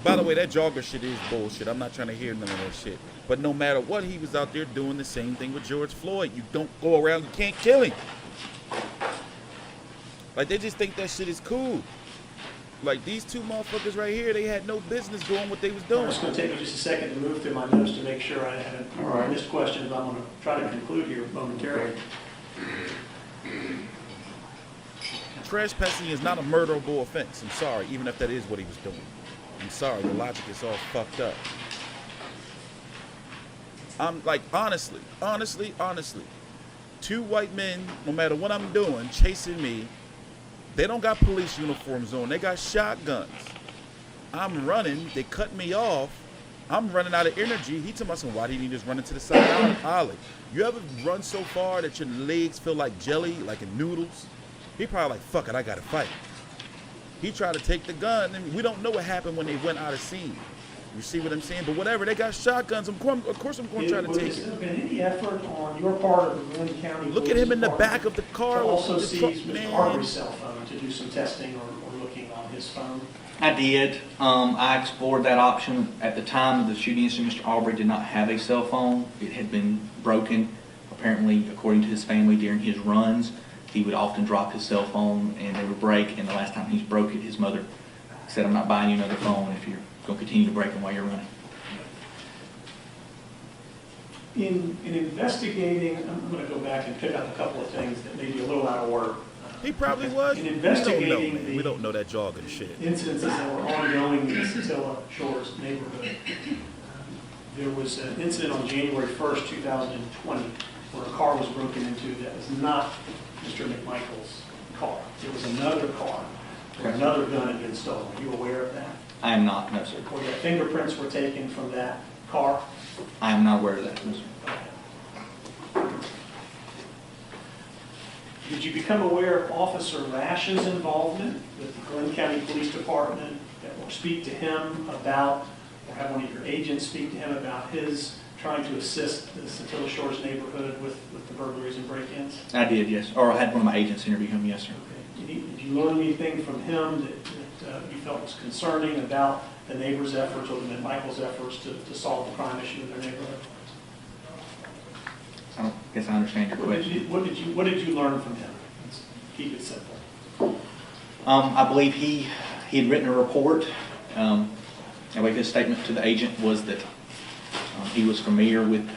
By the way, that jogger shit is bullshit. I'm not trying to hear none of that shit. But no matter what, he was out there doing the same thing with George Floyd. You don't go around, you can't kill him. Like, they just think that shit is cool. Like these two motherfuckers right here, they had no business doing what they was doing. It's going to take me just a second to move through my notes to make sure I haven't All right. missed questions. I'm going to try to conclude here momentarily. Trespassing is not a murderable offense. I'm sorry, even if that is what he was doing. I'm sorry, the logic is all fucked up. I'm like, honestly, two white men, no matter what I'm doing, chasing me, they don't got police uniforms on, they got shotguns. I'm running, they cut me off, I'm running out of energy. He told me, why didn't you just run into the side of the alley? You ever run so far that your legs feel like jelly, like in noodles? He probably like, fuck it, I gotta fight. He tried to take the gun, and we don't know what happened when they went out of scene. You see what I'm saying? But whatever, they got shotguns. Of course I'm going to try to take Has it. there been any effort on your part of the Glenn County Look at him in the back of the to car. also with the seize truck, Mr. Arbery's cell phone to do some testing or looking on his phone? I did. I explored that option. At the time of the shooting incident, Mr. Arbery did not have a cell phone. It had been broken. Apparently, according to his family, during his runs, he would often drop his cell phone and they would break. And the last time he broke it, his mother said, "I'm not buying you another phone if you're going to continue to break them while you're running." In investigating, I'm going to go back and pick up a couple of things that may be a little out of order. He probably was. In investigating We don't know that jargon shit. incidences that were ongoing in the Satilla Shores neighborhood, there was an incident on January 1st, 2020, where a car was broken into that was not Mr. McMichael's car. It was another car where another gun had been stolen. Are you aware of that? I am not, no, sir. Where the fingerprints were taken from that car? I am not aware of that, no, sir. Did you become aware of Officer Rash's involvement with the Glenn County Police Department, or speak to him about, or have one of your agents speak to him about his trying to assist the Satilla Shores neighborhood with the burglaries and break-ins? I did, yes. Or I had one of my agents interview him, yes, sir. Okay. Did you learn anything from him that you felt was concerning about the neighbors' efforts or the McMichael's efforts to solve the crime issue in their neighborhood? I don't guess I understand your question. What did you learn from him? Let's keep it simple. I believe he had written a report. I believe his statement to the agent was that he was familiar with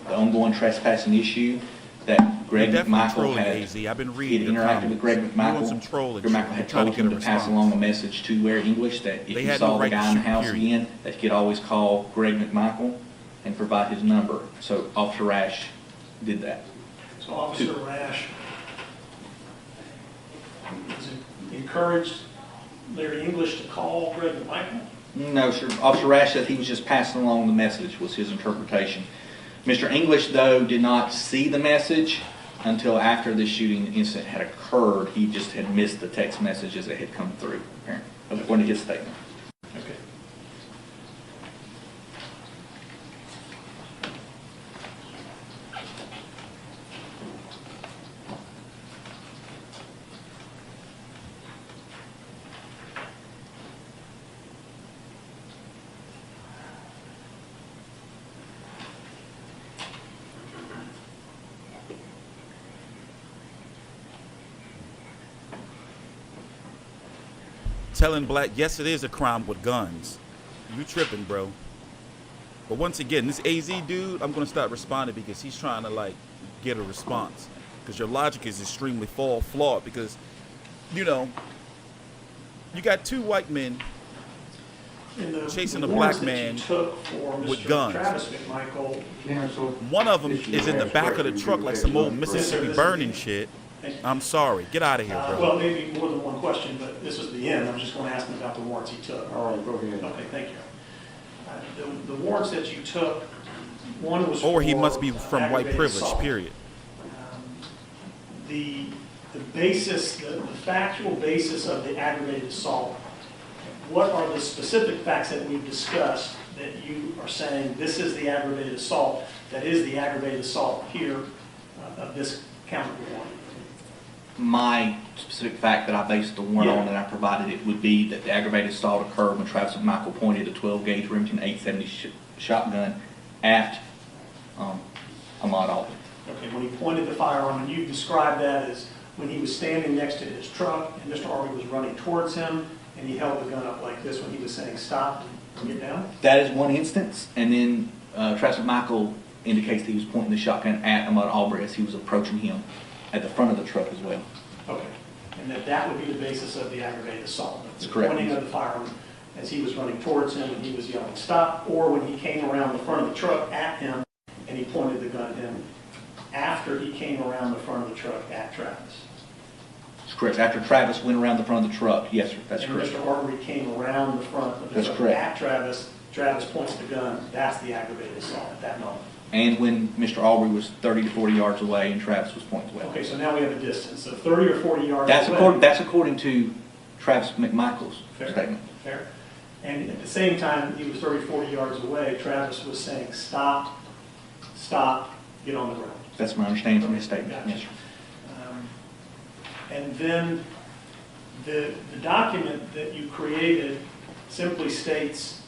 the ongoing trespassing issue, that Greg McMichael I've been reading had interacted with Greg McMichael. Greg McMichael had told him to pass along a message to Ware English that if he saw the guy in the house again, that he could always call Greg McMichael and provide his number. So Officer Rash did that. So Officer Rash encouraged Larry English to call Greg McMichael? No, sir. Officer Rash said he was just passing along the message, was his interpretation. Mr. English, though, did not see the message until after the shooting incident had occurred. He just had missed the text messages that had come through, apparently, according to his statement. Okay. Telling black, yes, it is a crime with guns. You tripping, bro. But once again, this AZ dude, I'm going to stop responding because he's trying to, like, get a response. Because your logic is extremely flawed because, you know, you got two white men chasing a black man with guns. Travis McMichael, One of them is in the back of the truck like some old Mississippi burning shit. I'm sorry. Get out of here, bro. well, maybe more than one question, but this was the end. I was just going to ask him about the warrants he took. All right, go ahead. Okay, thank you. The warrants that you took, one was Or he for must be from white aggravated privilege, assault. period. The basis, the factual basis of the aggravated assault, what are the specific facts that we've discussed that you are saying this is the aggravated assault, that is the aggravated assault here of this count warrant? My specific fact that I based the warrant Yeah. on that I provided it would be that the aggravated assault occurred when Travis McMichael pointed a 12-gauge Remington 870 shotgun at Ahmaud Arbery. Okay, when he pointed the firearm, and you described that as when he was standing next to his truck and Mr. Arbery was running towards him, and he held the gun up like this when he was saying stop and get down? That is one instance, and then Travis McMichael indicates that he was pointing the shotgun at Ahmaud Arbery as he was approaching him at the front of the truck as well. Okay. And that would be the basis of the aggravated assault? That's correct. Pointing of the firearm as he was running towards him and he was yelling stop, or when he came around the front of the truck at him and he pointed the gun at him after he came around the front of the truck at Travis? That's correct. After Travis went around the front of the truck, yes, sir, that's and correct. Mr. Arbery came around the front of the That's truck correct. at Travis, Travis points the gun, that's the aggravated assault at that moment. And when Mr. Arbery was 30 to 40 yards away and Travis was pointing as well. Okay, so now we have a distance, so 30 or 40 yards That's away. that's according to Travis McMichael's Fair. statement. Fair. And at the same time, he was 30, 40 yards away, Travis was saying, stop, stop, get on the ground. That's my understanding from his statement. Gotcha. Yes, sir. And then the document that you created simply states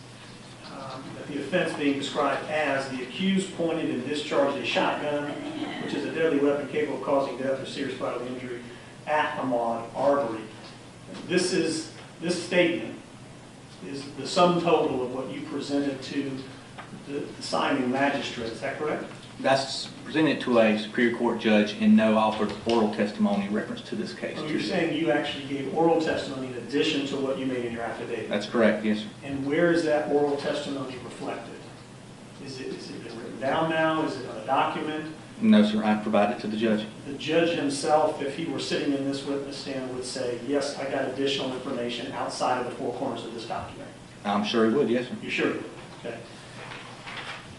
that the offense being described as the accused pointed and discharged a shotgun, which is a deadly weapon capable of causing death or serious bodily injury, at Ahmaud Arbery. This statement is the sum total of what you presented to the signing magistrate, is that correct? That's presented to a Superior Court judge and no offered oral testimony in reference to this case. So you're saying you actually gave oral testimony in addition to what you made in your affidavit? That's correct, yes, sir. And where is that oral testimony reflected? Is it been written down now? Is it on a document? No, sir, I provided it to the judge. The judge himself, if he were sitting in this witness stand, would say, yes, I got additional information outside of the four corners of this document. I'm sure he would, yes, sir. You sure? Okay.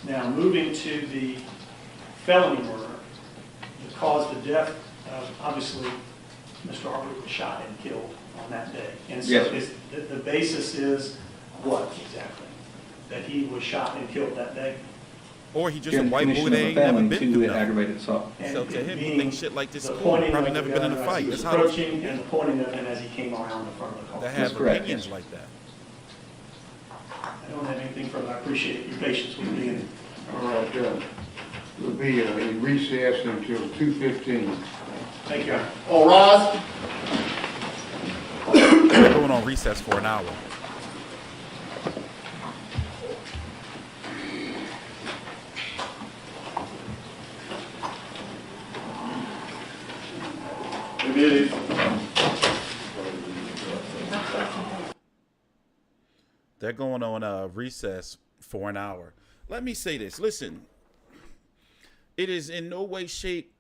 Now, moving to the felony murder that caused the death of, obviously, Mr. Arbery was shot and killed on that day. And so Yes. the basis is what exactly? That he was shot and killed that day? Or he just During a the white boy commission that of a ain't never felony been to through an nothing. aggravated assault. And So to it him, he being thinks shit like this the is cool. pointing Probably of never the been in gun a as fight. he was That's how approaching and the pointing of him as he came around the front of the car. they That's have correct, opinions yes. like that. I don't have anything further. I appreciate your patience with me. And All right, we'll be in recess until 2:15. thank you. All rise. We're going on recess for an hour. It is. They're going on recess for an hour. Let me say this. Listen, it is in no way, shape,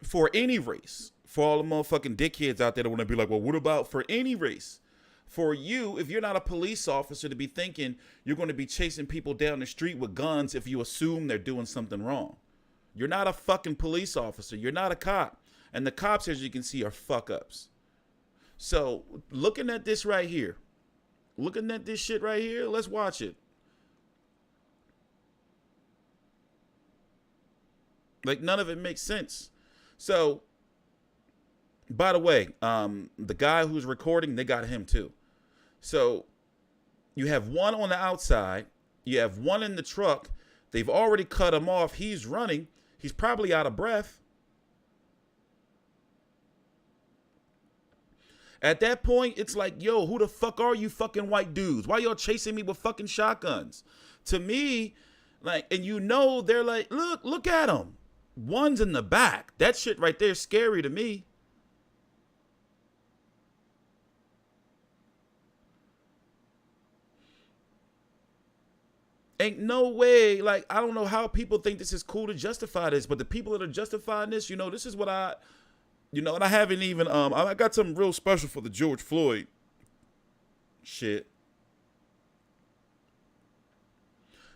for any race, for all the motherfucking dickheads out there that want to be like, well, what about for any race? For you, if you're not a police officer, to be thinking you're going to be chasing people down the street with guns if you assume they're doing something wrong. You're not a fucking police officer. You're not a cop. And the cops, as you can see, are fuck-ups. So, looking at this right here, looking at this shit right here, let's watch it. Like, none of it makes sense. So, by the way, the guy who's recording, they got him too. So, you have one on the outside. You have one in the truck. They've already cut him off. He's running. He's probably out of breath. At that point, it's like, yo, who the fuck are you fucking white dudes? Why y'all chasing me with fucking shotguns? To me, like, and you know, they're like, look at them. One's in the back. That shit right there is scary to me. Ain't no way, like, I don't know how people think this is cool to justify this, but the people that are justifying this, you know, this is what and I haven't even, I got something real special for the George Floyd shit.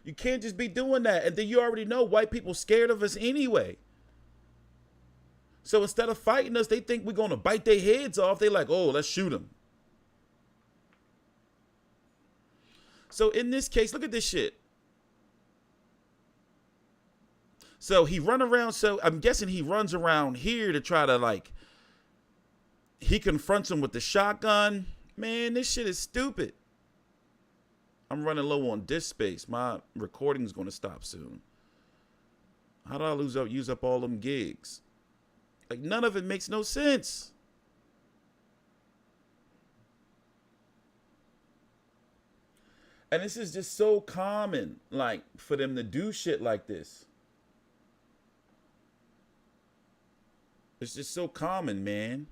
You can't just be doing that. And then you already know white people scared of us anyway. So instead of fighting us, they think we're going to bite their heads off. They like, oh, let's shoot them. So in this case, look at this shit. So he run around, so I'm guessing he runs around here to try to, like, he confronts him with the shotgun. Man, this shit is stupid. I'm running low on disk space. My recording's going to stop soon. How do I use up all them gigs? Like, none of it makes no sense. And this is just so common, like, for them to do shit like this. It's just so common, man.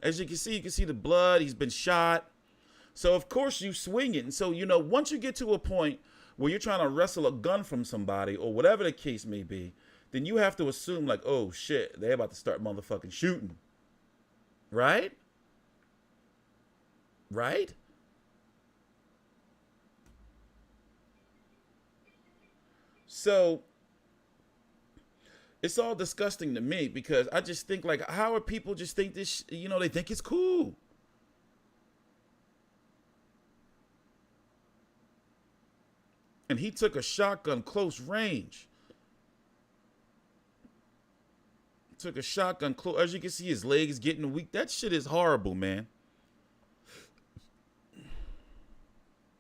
As you can see the blood. He's been shot. So, of course, you swing it. And so, you know, once you get to a point where you're trying to wrestle a gun from somebody or whatever the case may be, then you have to assume, like, oh, shit, they're about to start motherfucking shooting. Right? Right? So it's all disgusting to me because I just think, like, how are people just think this, you know, they think it's cool. And he took a shotgun close range. Took a shotgun close. As you can see, his legs getting weak. That shit is horrible, man.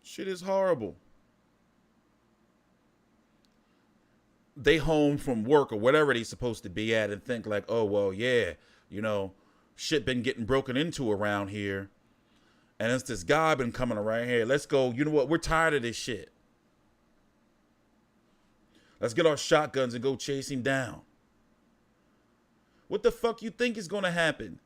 Shit is horrible. They home from work or whatever they supposed to be at and think like, oh, well, yeah, you know, shit been getting broken into around here. And it's this guy been coming around here. Let's go. You know what? We're tired of this shit. Let's get our shotguns and go chase him down. What the fuck you think is going to happen?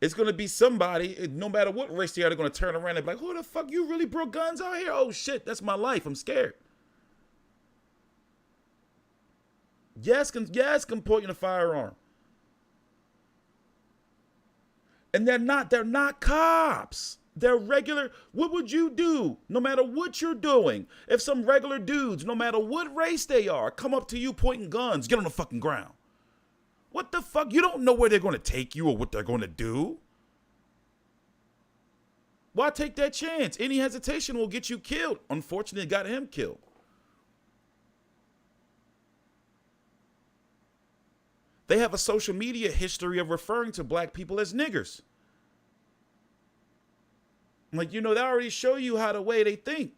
It's going to be somebody, no matter what race they are, they're going to turn around and be like, who the fuck, you really broke guns out here? Oh, shit, that's my life. I'm scared. Yes, can point in a firearm. And they're not cops. They're regular. What would you do, no matter what you're doing, if some regular dudes, no matter what race they are, come up to you pointing guns, get on the fucking ground? What the fuck? You don't know where they're going to take you or what they're going to do. Why take that chance? Any hesitation will get you killed. Unfortunately, it got him killed. They have a social media history of referring to black people as niggers. Like, you know, they already show you how the way they think.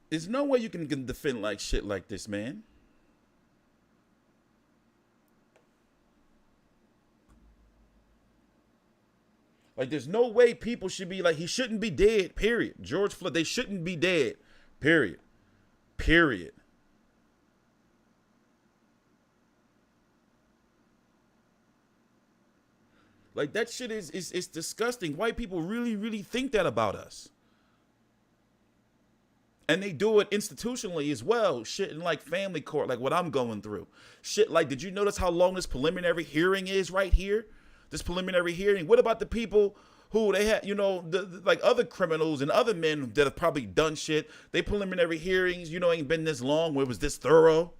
There's no way you can defend like shit like this, man. Like, there's no way people should be like, he shouldn't be dead, period. George Floyd, they shouldn't be dead, period. Period. Like, that shit is disgusting. White people really, really think that about us. And they do it institutionally as well. Shit in like family court, like what I'm going through. Shit like, did you notice how long this preliminary hearing is right here? This preliminary hearing. What about the people who they had, you know, like other criminals and other men that have probably done shit? They preliminary hearings, you know, ain't been this long where it was this thorough.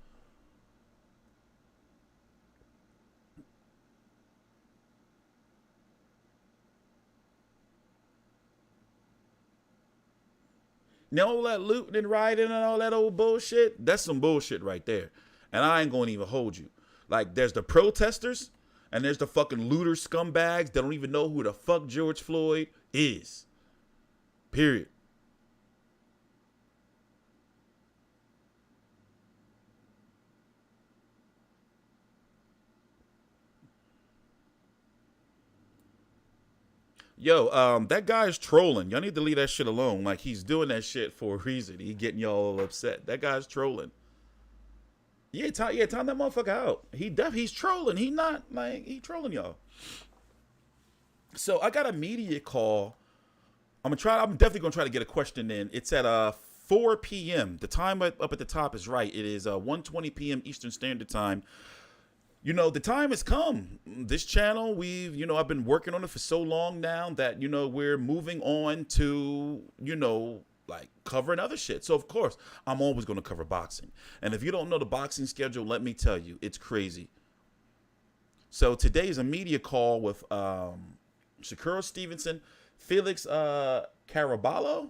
Now all that looting and rioting and all that old bullshit, that's some bullshit right there. And I ain't going to even hold you. Like, there's the protesters and there's the fucking looter scumbags that don't even know who the fuck George Floyd is. Period. Yo, that guy is trolling. Y'all need to leave that shit alone. Like, he's doing that shit for a reason. He getting y'all all upset. That guy's trolling. Yeah, time that motherfucker out. He's trolling. He trolling y'all. So I got a media call. I'm definitely gonna try to get a question in. It's at 4 p.m. The time up at the top is right. It is 1:20 p.m. Eastern Standard Time. You know, the time has come. This channel, I've been working on it for so long now that, you know, we're moving on to, you know, like covering other shit. So, of course, I'm always going to cover boxing. And if you don't know the boxing schedule, let me tell you, it's crazy. So today is a media call with Shakur Stevenson, Felix Caraballo,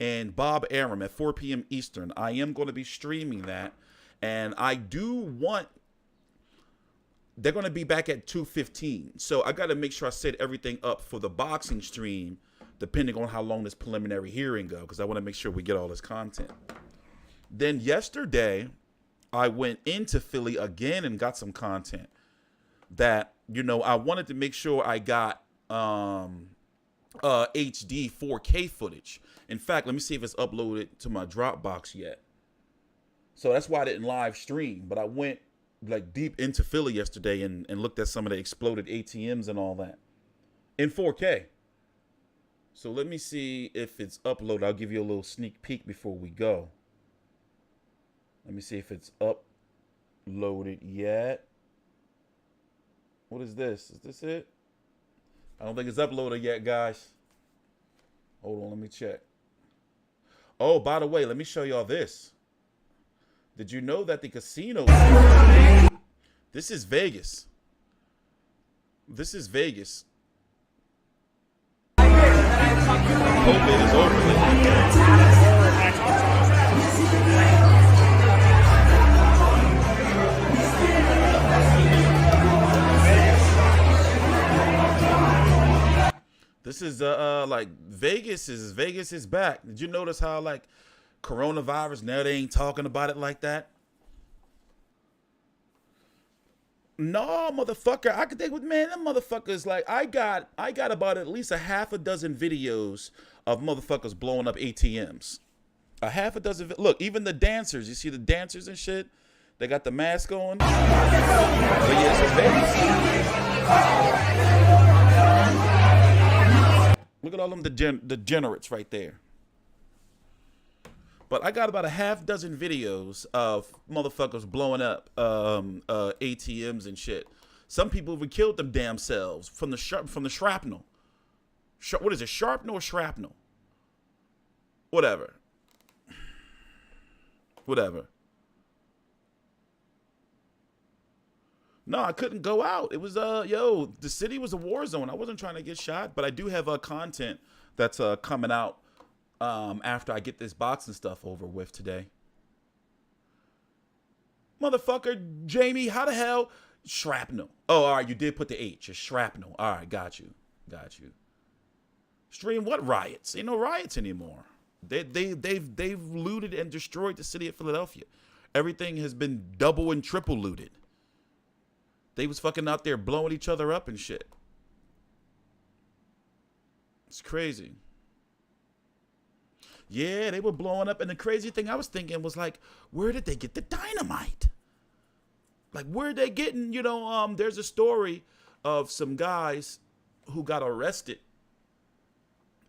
and Bob Arum at 4 p.m. Eastern. I am going to be streaming that. And I do want... They're going to be back at 2:15. So I got to make sure I set everything up for the boxing stream, depending on how long this preliminary hearing goes, because I want to make sure we get all this content. Then yesterday, I went into Philly again and got some content. that, you know, I wanted to make sure I got HD 4K footage. In fact, let me see if it's uploaded to my Dropbox yet. So that's why I didn't live stream, but I went like deep into Philly yesterday and looked at some of the exploded ATMs and all that in 4K. So let me see if it's uploaded. I'll give you a little sneak peek before we go. Let me see if it's uploaded yet. What is this? Is this it? I don't think it's uploaded yet, guys. Hold on, let me check. Oh, by the way, let me show y'all this. Did you know that the casino... This is Vegas. This is Vegas. COVID is over. This is like Vegas is back. Did you notice how like coronavirus now they ain't talking about it like that? No, motherfucker. I could think with man, them motherfuckers like I got about at least a half a dozen videos of motherfuckers blowing up ATMs. A half a dozen. Look, even the dancers. You see the dancers and shit. They got the mask on. But yeah, it's Vegas. Look at all them degenerates right there. But I got about a half dozen videos of motherfuckers blowing up ATMs and shit. Some people even killed them damn selves from the shrapnel. What is it, shrapnel or shrapnel? Whatever. No, I couldn't go out. It was the city was a war zone. I wasn't trying to get shot, but I do have content that's coming out after I get this boxing stuff over with today. Motherfucker, Jamie, how the hell? Shrapnel. Oh, all right, you did put the H. It's shrapnel. All right, got you. Stream what riots? Ain't no riots anymore. They've looted and destroyed the city of Philadelphia. Everything has been double and triple looted. They was fucking out there blowing each other up and shit. It's crazy. Yeah, they were blowing up. And the crazy thing I was thinking was like, where did they get the dynamite? Like, where are they getting, there's a story of some guys who got arrested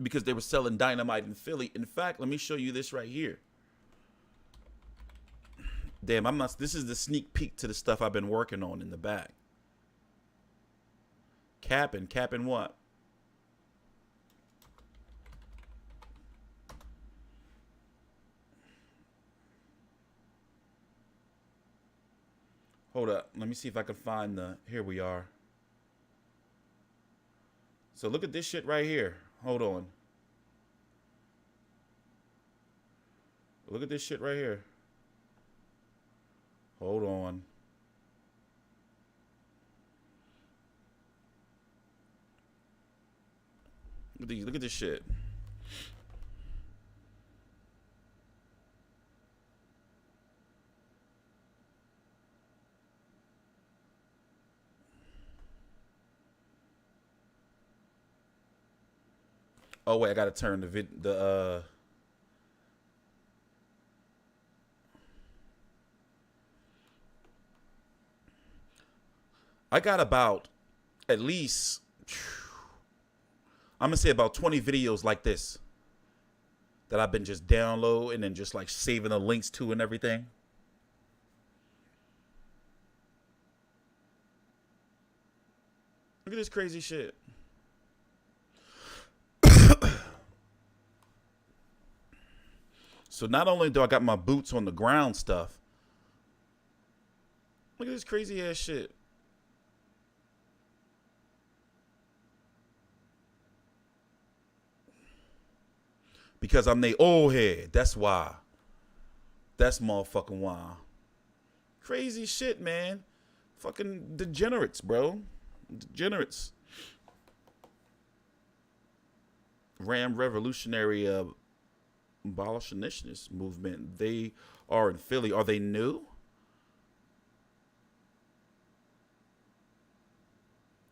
because they were selling dynamite in Philly. In fact, let me show you this right here. Damn, this is the sneak peek to the stuff I've been working on in the back. Capping what? Hold up. Let me see if I can find here we are. So look at this shit right here. Hold on. Look at this shit right here. Hold on. Look at this shit. Oh wait, I gotta turn I got about at least I'm gonna say about 20 videos like this that I've been just downloading and just like saving the links to and everything. Look at this crazy shit. So not only do I got my boots on the ground stuff, look at this crazy ass shit. Because I'm the old head. That's why. That's motherfucking why. Crazy shit, man. Fucking degenerates, bro. Degenerates. Ram Revolutionary Abolitionist movement. They are in Philly. Are they new?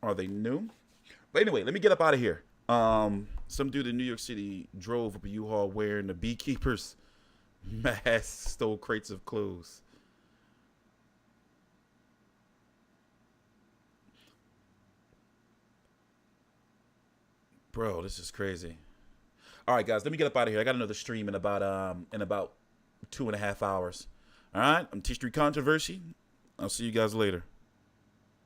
Are they new? But anyway, let me get up out of here. Some dude in New York City drove up a U-Haul wearing the beekeeper's mask, stole crates of clothes. Bro, this is crazy. All right, guys, let me get up out of here. I got another stream in about 2.5 hours. All right, I'm TstreeT Controversy. I'll see you guys later.